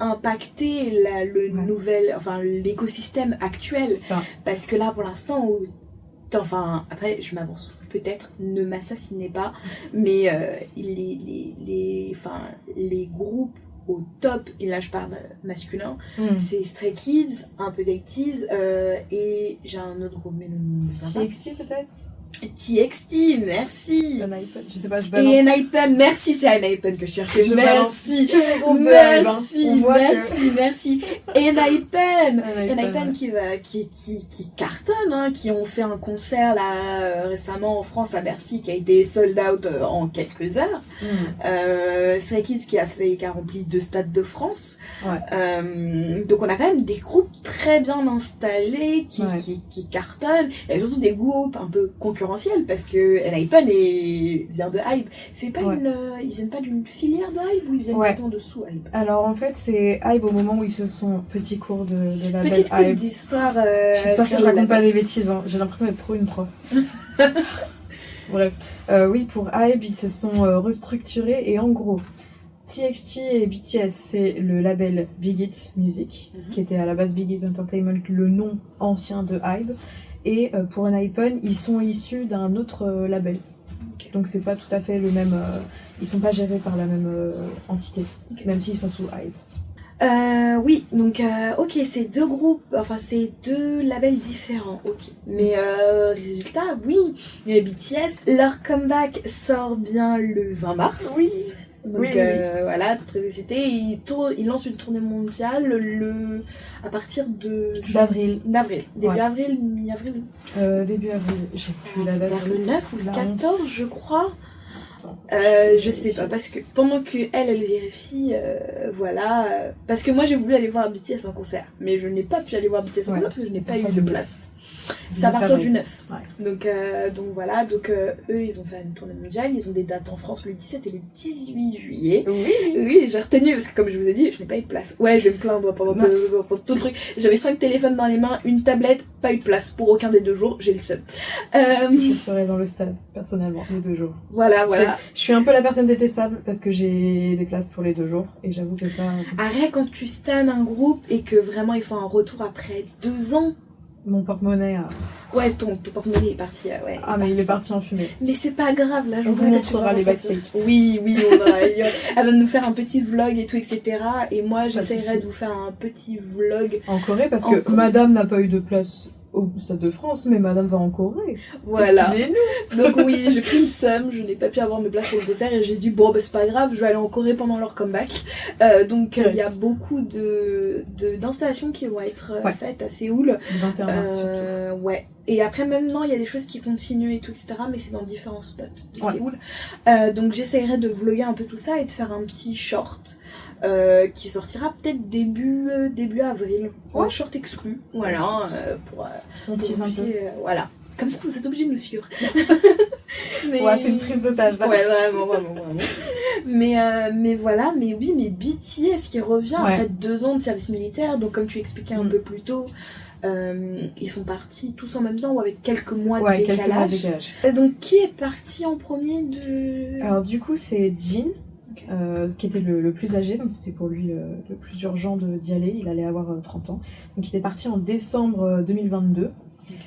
impacter l'écosystème actuel. Parce que là pour l'instant après je m'avance peut-être, ne m'assassinez pas, mais les groupes au top, et là je parle masculin, c'est Stray Kids, un peu d'Actease, et j'ai un autre groupe, mais le nom ne vient pas. TXT peut-être. TXT, merci. N-Hypen, je sais pas, je balance. Et N-Hypen, merci, c'est N-Hypen que je cherchais. Merci. Merci. N-Hypen qui cartonne, hein, qui ont fait un concert là récemment en France à Bercy qui a été sold out en quelques heures. Stray Kids qui a rempli 2 stades de France. Donc on a quand même des groupes très bien installés qui cartonnent, et surtout des groupes un peu concurrentiels parce que N-Hypen vient de Hybe. C'est pas ils viennent pas d'une filière de Hybe ou ils viennent directement de sous Hybe? Alors en fait c'est Hybe au moment où ils se sont petit cours de la petite cours d'histoire. J'espère que je raconte pas des bêtises, hein. J'ai l'impression d'être trop une prof. Bref, oui, pour Hybe ils se sont restructurés, et en gros TXT et BTS, c'est le label Big Hit Music, qui était à la base Big Hit Entertainment, le nom ancien de Hybe. Et pour N-Hypen, ils sont issus d'un autre label. Donc c'est pas tout à fait le même... ils sont pas gérés par la même entité, même s'ils sont sous Hybe. Oui, donc c'est 2 groupes, c'est 2 labels différents, mais résultat, oui, BTS, leur comeback sort bien le 20 mars. Oui. Donc voilà, très excité. Ils lancent une tournée mondiale à partir d'avril. Début avril, mi-avril. Début avril, j'ai plus la date. Vers le 9 ou le 14, je crois. Je sais pas, parce que pendant que elle vérifie, parce que moi j'ai voulu aller voir BTS en concert, mais je n'ai pas pu aller voir BTS en concert parce que je n'ai pas eu de place. C'est à partir du 9. Donc voilà, eux ils vont faire une tournée mondiale, ils ont des dates en France le 17 et le 18 juillet. Oui, j'ai retenu parce que comme je vous ai dit, je n'ai pas eu de place. Ouais, je vais me plaindre pendant tout le truc. J'avais 5 téléphones dans les mains, une tablette, pas eu de place pour aucun des 2 jours, j'ai le seum. Je serai dans le stade, personnellement, les 2 jours. Voilà. Je suis un peu la personne détestable parce que j'ai des places pour les 2 jours, et j'avoue que ça... Arrête, quand tu stan un groupe et que vraiment ils font un retour après 2 ans, mon porte-monnaie a... Ouais, ton porte-monnaie est parti, ouais. Ah, mais il est parti en fumée. Mais c'est pas grave, là, je On vous vois que tu montrera vas les ressortir. backstage. Oui, elle va nous faire un petit vlog et tout, etc. Et moi, j'essaierai de vous faire un petit vlog. En Corée, parce que madame n'a pas eu de place au Stade de France, mais madame va en Corée. Voilà. Excusez-nous. Donc oui, j'ai pris le seum, je n'ai pas pu avoir mes places pour le concert et j'ai dit bon bah c'est pas grave, je vais aller en Corée pendant leur comeback. Donc il y a beaucoup d'installations qui vont être faites à Séoul. Le 21 mars surtout. Ouais. Et après maintenant il y a des choses qui continuent et tout, etc. Mais c'est dans différents spots de Séoul. Donc j'essaierai de vlogger un peu tout ça et de faire un petit short. Qui sortira peut-être début avril, en short exclu, voilà, pour voilà, comme ça vous êtes obligés de nous suivre. Ouais, c'est une prise d'otage là. Ouais, vraiment. Mais voilà, mais oui, mais BTS qui revient après 2 ans de service militaire, donc comme tu expliquais un peu plus tôt, ils sont partis tous en même temps ou avec quelques mois de décalage. Donc qui est parti en premier de... Alors du coup c'est Jin. Qui était le plus âgé, donc c'était pour lui le plus urgent d'y aller, il allait avoir 30 ans. Donc il est parti en décembre 2022,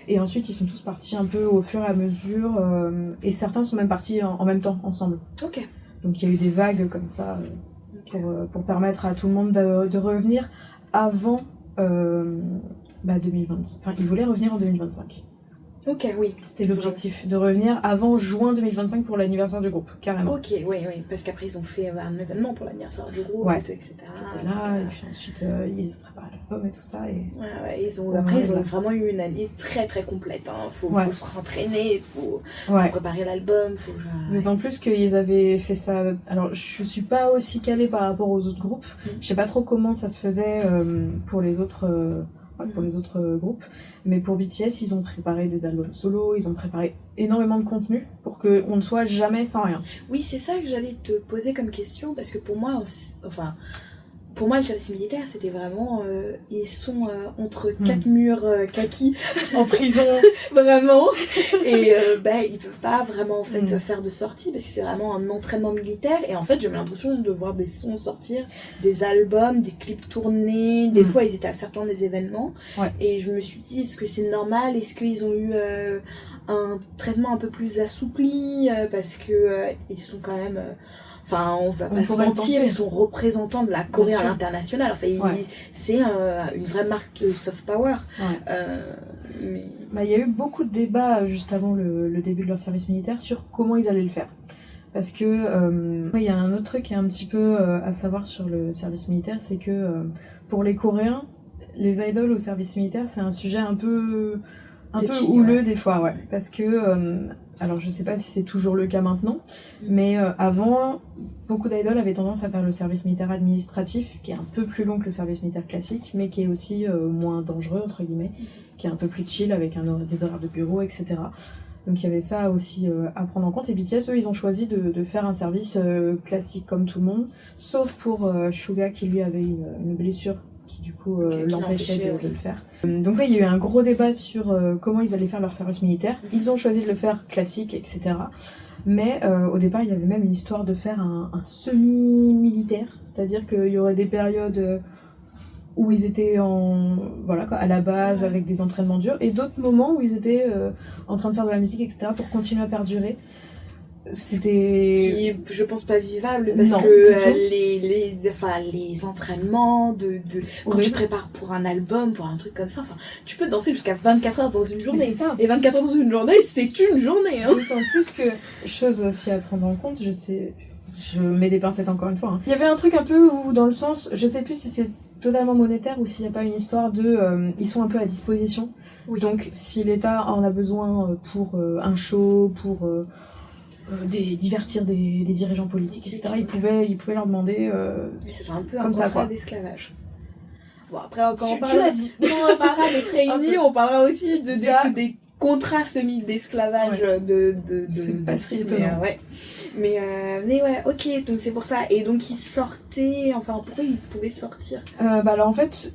et ensuite ils sont tous partis un peu au fur et à mesure, et certains sont même partis en même temps, ensemble. Ok. Donc il y a eu des vagues comme ça, pour permettre à tout le monde de revenir avant 2025. Enfin, ils voulaient revenir en 2025. Ok, oui. C'était l'objectif, de revenir avant juin 2025 pour l'anniversaire du groupe, carrément. Ok, oui, parce qu'après ils ont fait un événement pour l'anniversaire du groupe, etc. Là, et puis ensuite ils ont préparé l'album et tout ça. Et... ils ont vraiment eu une année très très complète. Hein. Faut se rentraîner, faut préparer l'album. D'autant plus qu'ils avaient fait ça. Alors je suis pas aussi calée par rapport aux autres groupes. Je sais pas trop comment ça se faisait pour les autres. Pour les autres groupes, mais pour BTS ils ont préparé des albums solo, ils ont préparé énormément de contenu pour qu'on ne soit jamais sans rien. Oui, c'est ça que j'allais te poser comme question, parce que pour moi, pour moi le service militaire c'était vraiment ils sont entre 4 murs kaki en prison vraiment, et ils peuvent pas vraiment en fait faire de sortie parce que c'est vraiment un entraînement militaire, et en fait j'ai l'impression de voir des sons sortir, des albums, des clips tournés, des fois ils étaient à certains des événements, et je me suis dit est-ce que c'est normal, est-ce qu'ils ont eu un traitement un peu plus assoupli, parce que ils sont quand même enfin, on va pas se mentir, ils sont représentants de la Corée à l'international. Enfin, c'est une vraie marque de soft power. Il y a eu beaucoup de débats juste avant le début de leur service militaire sur comment ils allaient le faire. Parce que il y a un autre truc qui est un petit peu à savoir sur le service militaire, c'est que pour les Coréens, les idoles au service militaire, c'est un sujet un peu houleux des fois, parce que alors je sais pas si c'est toujours le cas maintenant, mais avant beaucoup d'idoles avaient tendance à faire le service militaire administratif, qui est un peu plus long que le service militaire classique, mais qui est aussi moins dangereux entre guillemets, qui est un peu plus chill avec des horaires de bureau, etc. Donc il y avait ça aussi à prendre en compte, et BTS eux ils ont choisi de faire un service classique comme tout le monde, sauf pour Suga qui lui avait une blessure qui du coup l'empêchait de le faire. Donc il y a eu un gros débat sur comment ils allaient faire leur service militaire. Ils ont choisi de le faire classique, etc. Mais au départ, il y avait même une histoire de faire un semi-militaire, c'est-à-dire qu'il y aurait des périodes où ils étaient à la base avec des entraînements durs, et d'autres moments où ils étaient en train de faire de la musique, etc. pour continuer à perdurer. C'était... Qui, je pense, pas vivable, parce que les entraînements quand tu prépares pour un album, pour un truc comme ça, tu peux danser jusqu'à 24 heures dans une journée. C'est ça. Et 24 heures dans une journée, c'est une journée, hein. D'autant plus que, chose aussi à prendre en compte, je mets des pincettes encore une fois, hein. Il y avait un truc un peu où, dans le sens, je sais plus si c'est totalement monétaire ou s'il n'y a pas une histoire ils sont un peu à disposition. Oui. Donc, si l'État en a besoin pour un show, pour... divertir des dirigeants politiques, etc. Ils pouvaient leur demander mais c'est un peu comme un ça, contrat d'esclavage. Bon, après, quand on tu l'as dit. On parlera des trainees, on parlera aussi des contrats semi-d'esclavage c'est pas si étonnant. Mais ok, donc c'est pour ça. Et donc ils sortaient, pourquoi ils pouvaient sortir alors en fait,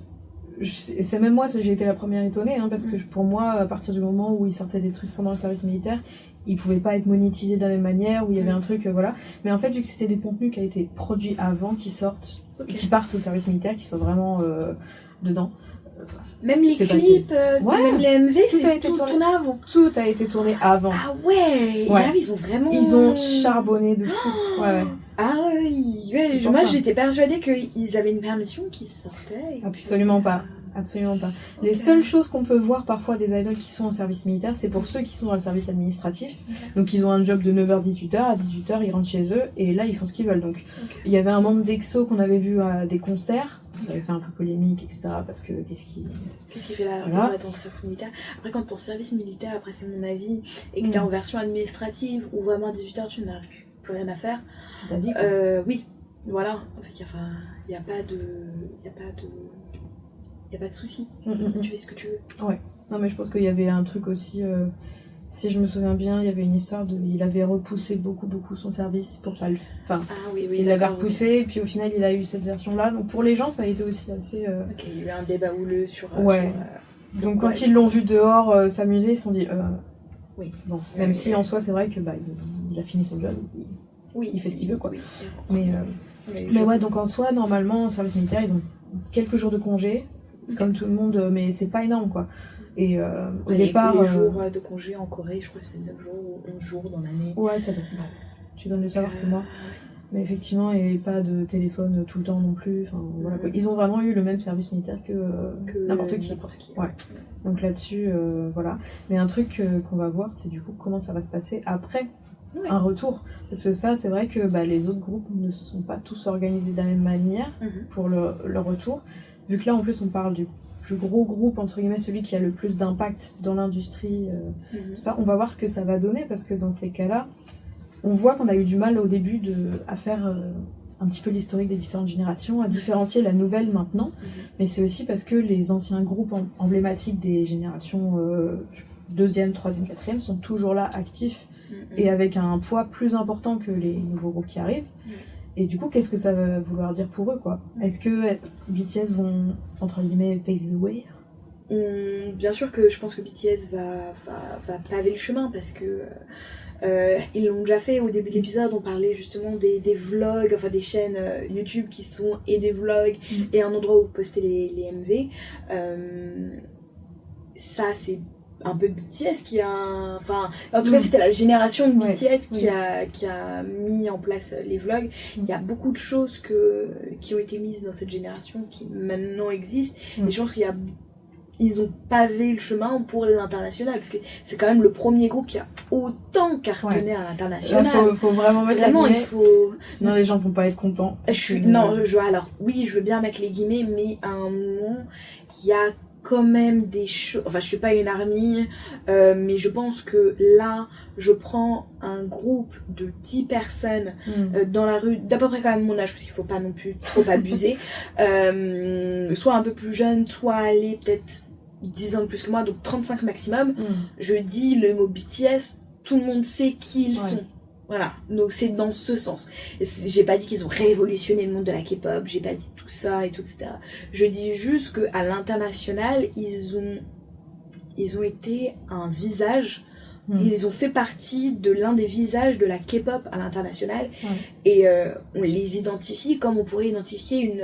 c'est même moi, j'ai été la première étonnée, hein, parce que pour moi, à partir du moment où ils sortaient des trucs pendant le service militaire, ils pouvaient pas être monétisés de la même manière, où il y avait un truc, voilà. Mais en fait, vu que c'était des contenus qui a été produits avant qu'ils sortent, qui partent au service militaire, qui soient vraiment dedans, Même les c'est clips, Ouais. même les MV, Tout a c'est été tout tourné. tourné avant. Tout a été tourné avant. Ah ouais, Ouais. Ah oui, ils ont vraiment... Ils ont charbonné de fou. Ouais. Ah oui, C'est pour moi ça. j'étais persuadée qu'ils avaient une permission qui sortait. et Absolument que- pas. Absolument pas. Ok. Les seules choses qu'on peut voir parfois des idoles qui sont en service militaire, c'est pour ceux qui sont dans le service administratif. Donc ils ont un job de 9h-18h, à 18h ils rentrent chez eux et là ils font ce qu'ils veulent. Donc Ok. il y avait un membre d'EXO qu'on avait vu à des concerts, ça avait fait un peu polémique, etc. Parce que qu'est-ce qu'il... Qu'est-ce qu'il fait là alors Voilà. qu'il va être en service militaire? Après, quand t'es en service militaire, après c'est mon avis, et que t'es en version administrative où vraiment à 18h tu n'as plus rien à faire, C'est ta vie, quoi. oui, voilà. En fait, il n'y a pas de. Il n'y a pas de souci. Tu fais ce que tu veux. Non mais je pense qu'il y avait un truc aussi, si je me souviens bien, il y avait une histoire de... Il avait repoussé beaucoup son service pour pas le... Enfin, Ah oui, il l'avait d'accord, repoussé et puis au final il a eu cette version-là. Donc pour les gens ça a été aussi assez... oui. Ok, il y a eu un débat houleux sur. Ouais. Donc quand ouais. ils l'ont vu dehors s'amuser, ils se sont dit... Oui. Bon, même si en soi c'est vrai que il a fini son job, Oui, il fait ce qu'il veut, quoi. Oui, mais... je- ouais, donc en soi, normalement, en service militaire, ils ont quelques jours de congé, comme tout le monde, mais c'est pas énorme, quoi. Et au les départ... jours de congé en Corée, je crois que c'est 9 jours ou 11 jours dans l'année. Ouais, ça doit... Tu dois le savoir que moi. Mais effectivement, il n'y avait pas de téléphone tout le temps non plus. Enfin, voilà, quoi. Ils ont vraiment eu le même service militaire que n'importe qui. Ouais. Donc là-dessus, voilà. Mais un truc qu'on va voir, c'est du coup comment ça va se passer après un retour. Parce que ça, c'est vrai que les autres groupes ne sont pas tous organisés de la même manière pour leur retour. Vu que là, en plus, on parle du plus gros groupe, entre guillemets, celui qui a le plus d'impact dans l'industrie, tout ça. On va voir ce que ça va donner, parce que dans ces cas-là, on voit qu'on a eu du mal au début à faire un petit peu l'historique des différentes générations, à différencier la nouvelle maintenant. Mais c'est aussi parce que les anciens groupes emblématiques des générations 2e, 3e, 4e sont toujours là, actifs, et avec un poids plus important que les nouveaux groupes qui arrivent. Et du coup, qu'est-ce que ça va vouloir dire pour eux, quoi? Est-ce que BTS vont, entre guillemets, pave the way? Bien sûr que je pense que BTS va paver le chemin, parce que ils l'ont déjà fait au début de l'épisode. On parlait justement des vlogs, enfin des chaînes YouTube qui sont et des vlogs et un endroit où poster les MV. Ça, c'est un peu BTS qui a enfin en tout cas c'était la génération de BTS qui a mis en place les vlogs. Il y a beaucoup de choses qui ont été mises dans cette génération qui maintenant existent, et je pense ils ont pavé le chemin pour l'international, parce que c'est quand même le premier groupe qui a autant cartonné à l'international. Là, faut vraiment mettre vraiment, la guillemets, sinon les gens vont pas être contents. Alors oui, je veux bien mettre les guillemets, mais à un moment il y a quand même des choses. Enfin, je suis pas une army, mais je pense que là, je prends un groupe de 10 personnes dans la rue, d'à peu près quand même mon âge, parce qu'il faut pas non plus trop abuser, soit un peu plus jeune, soit aller peut-être 10 ans de plus que moi, donc 35 maximum. Je dis le mot BTS, tout le monde sait qui ils sont. Voilà, donc c'est dans ce sens. J'ai pas dit qu'ils ont révolutionné le monde de la K-pop, j'ai pas dit tout ça et tout, etc. Je dis juste qu'à l'international, ils ont été un visage, ils ont fait partie de l'un des visages de la K-pop à l'international, et on les identifie comme on pourrait identifier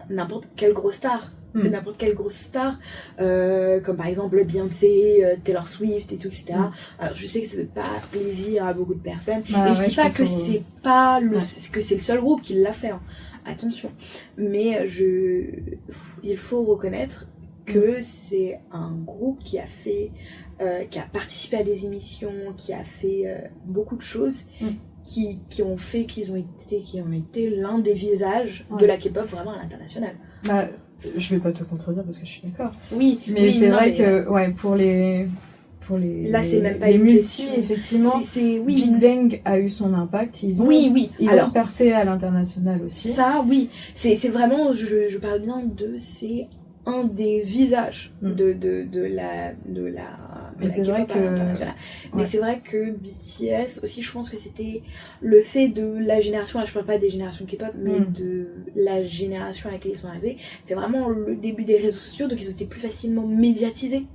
n'importe quelle grosse star. N'importe quelle grosse star, comme par exemple Beyoncé, Taylor Swift et tout, etc. Alors je sais que ça fait pas plaisir à beaucoup de personnes, et je dis pas que c'est pas que c'est le seul groupe qui l'a fait, hein. Attention, mais il faut reconnaître que c'est un groupe qui a participé à des émissions, qui a fait beaucoup de choses, qui ont fait qui ont été l'un des visages de la K-pop vraiment à l'international. Je vais pas te contredire parce que je suis d'accord. Oui, c'est vrai que pour les là c'est même pas les une multi, question. Effectivement, Big Bang a eu son impact, ils ont percé à l'international aussi. Ça oui, c'est vraiment, je parle bien c'est un des visages de la mais c'est vrai que mais c'est vrai que BTS aussi, je pense que c'était le fait de la génération, là je parle pas des générations K-pop, mais de la génération à laquelle ils sont arrivés, c'était vraiment le début des réseaux sociaux, donc ils étaient plus facilement médiatisés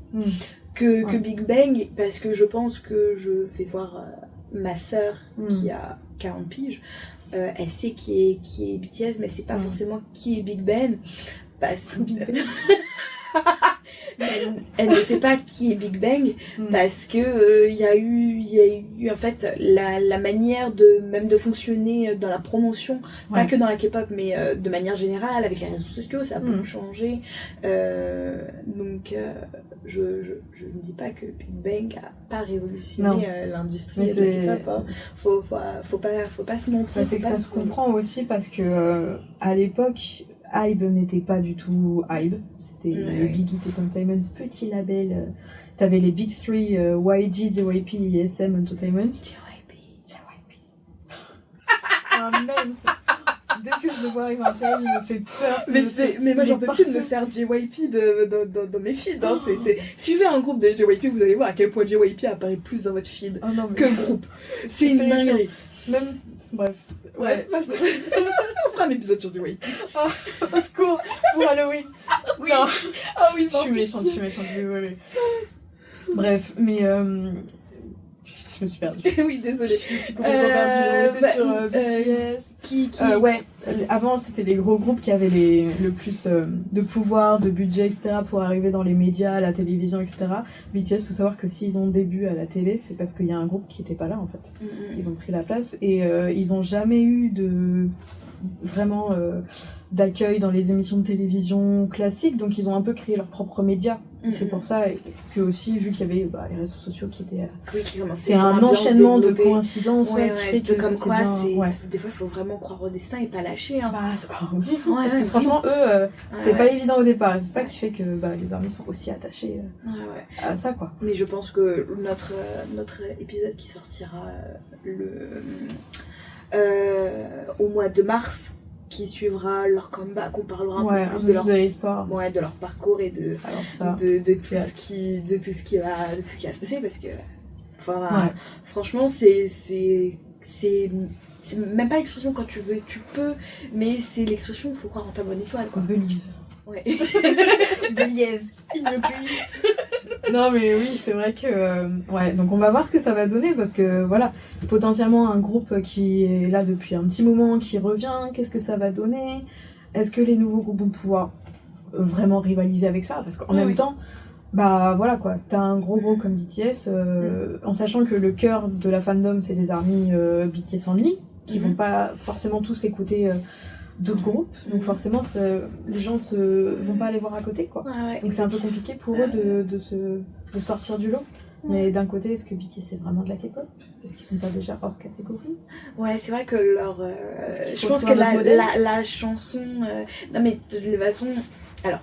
que Big Bang, parce que je pense que je fais voir ma sœur qui a 40 piges, elle sait qui est BTS, mais elle sait pas forcément qui est Big Bang, parce que Elle ne sait pas qui est Big Bang parce que il y a eu en fait la manière même de fonctionner dans la promotion, pas que dans la K-pop mais de manière générale avec les réseaux sociaux, ça a beaucoup changé. Donc je ne dis pas que Big Bang a pas révolutionné l'industrie de la K-pop. Hein. Faut pas se mentir. C'est que ça se comprend aussi parce que à l'époque Hybe n'était pas du tout Hybe, c'était Big Hit Entertainment, petit label. T'avais les Big Three, YG, JYP et SM Entertainment. JYP. Même ça. Dès que je le vois arriver en télé, il me fait peur. Mais moi j'en peux plus de me faire JYP dans mes feeds. Hein. Suivez un groupe de JYP, vous allez voir à quel point JYP apparaît plus dans votre feed que le groupe. C'est une dinguerie. Même, bref. Ouais, on fera un épisode sur JYP. Au secours, pour Halloween. Oui. Non. Ah oui, je suis méchante, désolée. Bref, mais je me suis perdue. Oui, désolée. Je me suis complètement perdue. On était sur BTS. Ouais, avant c'était les gros groupes qui avaient le plus de pouvoir, de budget, etc. pour arriver dans les médias, la télévision, etc. BTS, faut savoir que s'ils ont début à la télé, c'est parce qu'il y a un groupe qui était pas là en fait. Ils ont pris la place et ils ont jamais eu de vraiment d'accueil dans les émissions de télévision classiques, donc ils ont un peu créé leurs propres médias. C'est pour ça que aussi, vu qu'il y avait les réseaux sociaux qui étaient... c'est un enchaînement de coïncidences qui fait que comme quoi, bien, des fois, il faut vraiment croire au destin et pas lâcher. Hein. Parce que franchement, eux, c'était pas évident au départ. C'est ça qui fait que les armées sont aussi attachées à ça, quoi. Mais je pense que notre épisode qui sortira au mois de mars, qui suivra leur comeback, on parlera un peu plus de leur histoire, de leur parcours et de tout ce qui va se passer, parce que franchement c'est même pas l'expression quand tu veux tu peux, mais c'est l'expression faut croire en ta bonne étoile, quoi. Believe. Ouais. Believe. Non mais oui, c'est vrai que donc on va voir ce que ça va donner, parce que voilà, potentiellement un groupe qui est là depuis un petit moment qui revient, qu'est-ce que ça va donner? Est-ce que les nouveaux groupes vont pouvoir vraiment rivaliser avec ça? Parce qu'en même temps, voilà quoi, t'as un gros groupe comme BTS, en sachant que le cœur de la fandom c'est les armies BTS Only, qui vont pas forcément tous écouter d'autres groupes, donc forcément les gens vont pas aller voir à côté, quoi. Donc c'est un peu compliqué pour eux de sortir du lot. Mais d'un côté, est-ce que BTS c'est vraiment de la K-pop? Est-ce qu'ils sont pas déjà hors catégorie? Ouais, c'est vrai que je pense que la chanson non mais de toute façon, alors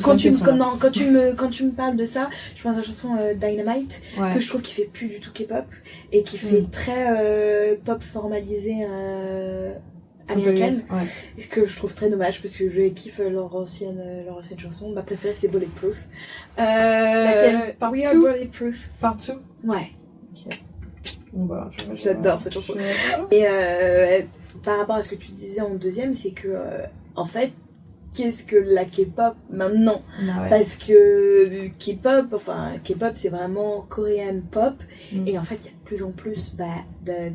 quand tu me parles de ça, je pense à la chanson Dynamite, que je trouve qui fait plus du tout K-pop et qui fait très pop formalisé américaine, ce que je trouve très dommage parce que je kiffe leur ancienne chanson. Ma préférée c'est Bulletproof. Laquelle? Part We Are Bulletproof. Part 2? Ouais. Ok. J'adore cette chanson. Et par rapport à ce que tu disais en deuxième, c'est que en fait, qu'est-ce que la K-pop maintenant? Parce que K-pop c'est vraiment Korean pop, et en fait il y a de plus en plus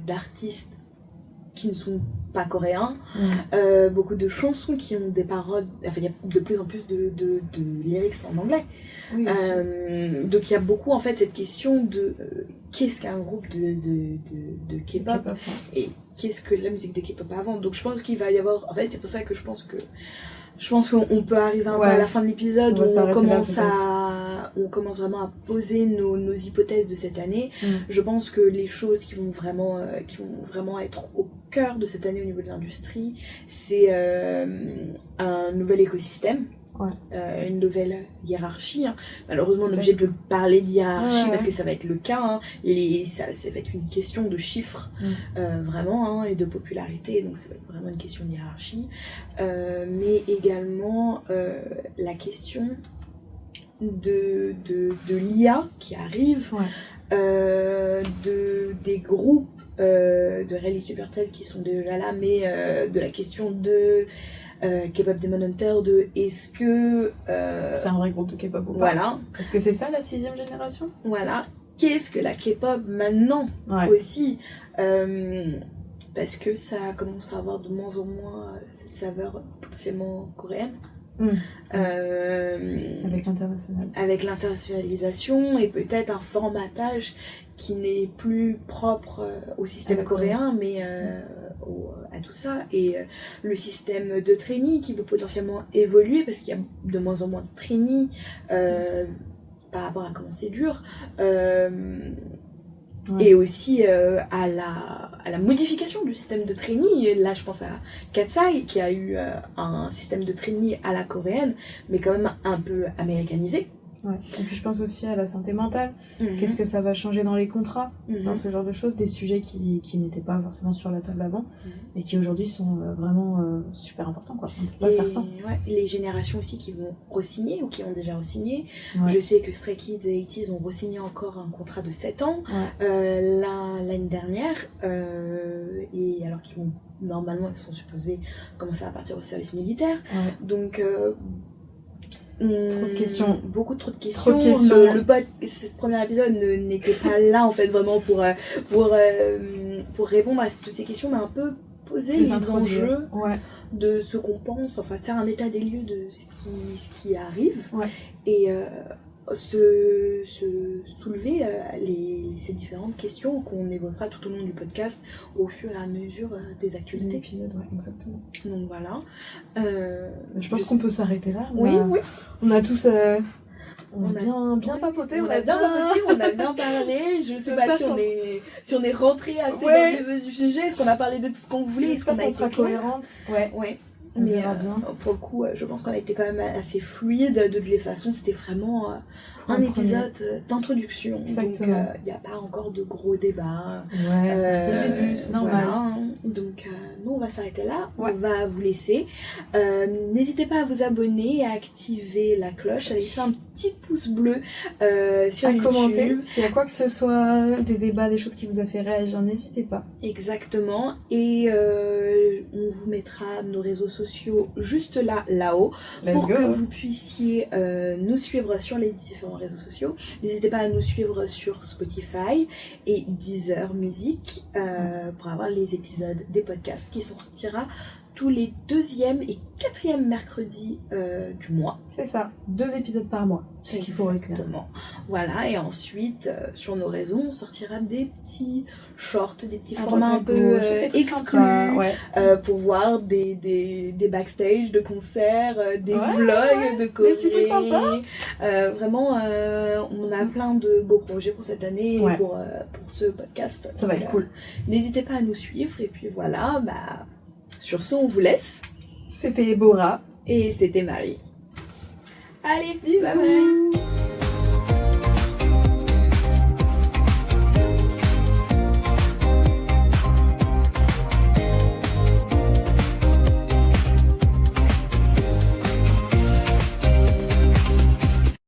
d'artistes qui ne sont pas coréens, beaucoup de chansons qui ont des paroles, il y a de plus en plus de lyrics en anglais. Donc il y a beaucoup en fait cette question de qu'est-ce qu'un groupe de K-pop et qu'est-ce que la musique de K-pop avant. Donc je pense qu'il va y avoir, en fait c'est pour ça que je pense qu'on peut arriver un peu à la fin de l'épisode où on commence vraiment à poser nos hypothèses de cette année. Je pense que les choses qui vont vraiment être au cœur de cette année au niveau de l'industrie, c'est un nouvel écosystème. Une nouvelle hiérarchie, hein. Malheureusement on est obligé de parler de hiérarchie parce que ça va être le cas, hein. Ça va être une question de chiffres vraiment, hein, et de popularité, donc ça va être vraiment une question de hiérarchie, mais également la question de l'IA qui arrive, des groupes de réalité virtuelle qui sont déjà là, mais de la question de K-pop Demon Hunter, de est-ce que c'est un vrai groupe de K-pop ou pas? Voilà. Est-ce que c'est ça la 6ème génération? Voilà. Qu'est-ce que la K-pop maintenant aussi, parce que ça commence à avoir de moins en moins cette saveur potentiellement coréenne. Avec l'international. Avec l'internationalisation et peut-être un formatage qui n'est plus propre au système coréen, mais à tout ça. Et le système de training qui peut potentiellement évoluer parce qu'il y a de moins en moins de training par rapport à comment c'est dur. Et aussi à la modification du système de training. Là, je pense à Katsai, qui a eu un système de training à la coréenne, mais quand même un peu américanisé. Ouais. Et puis je pense aussi à la santé mentale. Qu'est-ce que ça va changer dans les contrats, dans ce genre de choses, des sujets qui n'étaient pas forcément sur la table avant et qui aujourd'hui sont vraiment super importants, quoi. On peut pas faire ça. Ouais, les générations aussi qui vont re-signer ou qui ont déjà re-signé. Je sais que Stray Kids et ATEEZ ont re-signé encore un contrat de 7 ans l'année dernière, et alors qu'ils vont normalement ils sont supposés commencer à partir au service militaire. Donc trop de questions. Beaucoup trop de questions. Ce premier épisode n'était pas là en fait vraiment pour répondre à toutes ces questions, mais un peu poser les enjeux de ce qu'on pense, enfin faire un état des lieux de ce qui arrive et soulever ces différentes questions qu'on évoquera tout au long du podcast au fur et à mesure des actualités. Exactement. Donc voilà. Je pense qu'on peut s'arrêter là. Oui. On a tous... On a bien papoté, on a bien parlé. Je sais pas si on est rentré assez dans le vif du sujet, est-ce qu'on a parlé de tout ce qu'on voulait, est-ce qu'on a été cohérente. Ouais. Mais pour le coup, je pense qu'on a été quand même assez fluide. De toutes les façons, c'était vraiment un épisode d'introduction. Exactement. Donc, il n'y a pas encore de gros débats. C'est le début, c'est normal. Voilà. Donc, nous, on va s'arrêter là. On va vous laisser. N'hésitez pas à vous abonner, à activer la cloche, à laisser un petit pouce bleu sur YouTube. Commenter. S'il y a quoi que ce soit, des débats, des choses qui vous a fait réagir, n'hésitez pas. Exactement. Et on vous mettra nos réseaux sociaux juste là-haut pour que vous puissiez nous suivre sur les différents réseaux sociaux. N'hésitez pas à nous suivre sur Spotify et Deezer Music pour avoir les épisodes des podcasts qui sortira tous les 2e et 4e mercredis du mois. C'est ça, 2 épisodes par mois. C'est ce qu'il faut retenir. Exactement. Voilà, et ensuite, sur nos réseaux, on sortira des petits shorts, des petits formats un peu exclus pour voir des backstage de concerts, des vlogs de Corée. Des petits trucs sympas. Vraiment, on a plein de beaux projets pour cette année et pour ce podcast. Ça va être cool. N'hésitez pas à nous suivre, et puis voilà, sur ce, on vous laisse. C'était Bora. Et c'était Marie. Allez, bisous. Bye bye.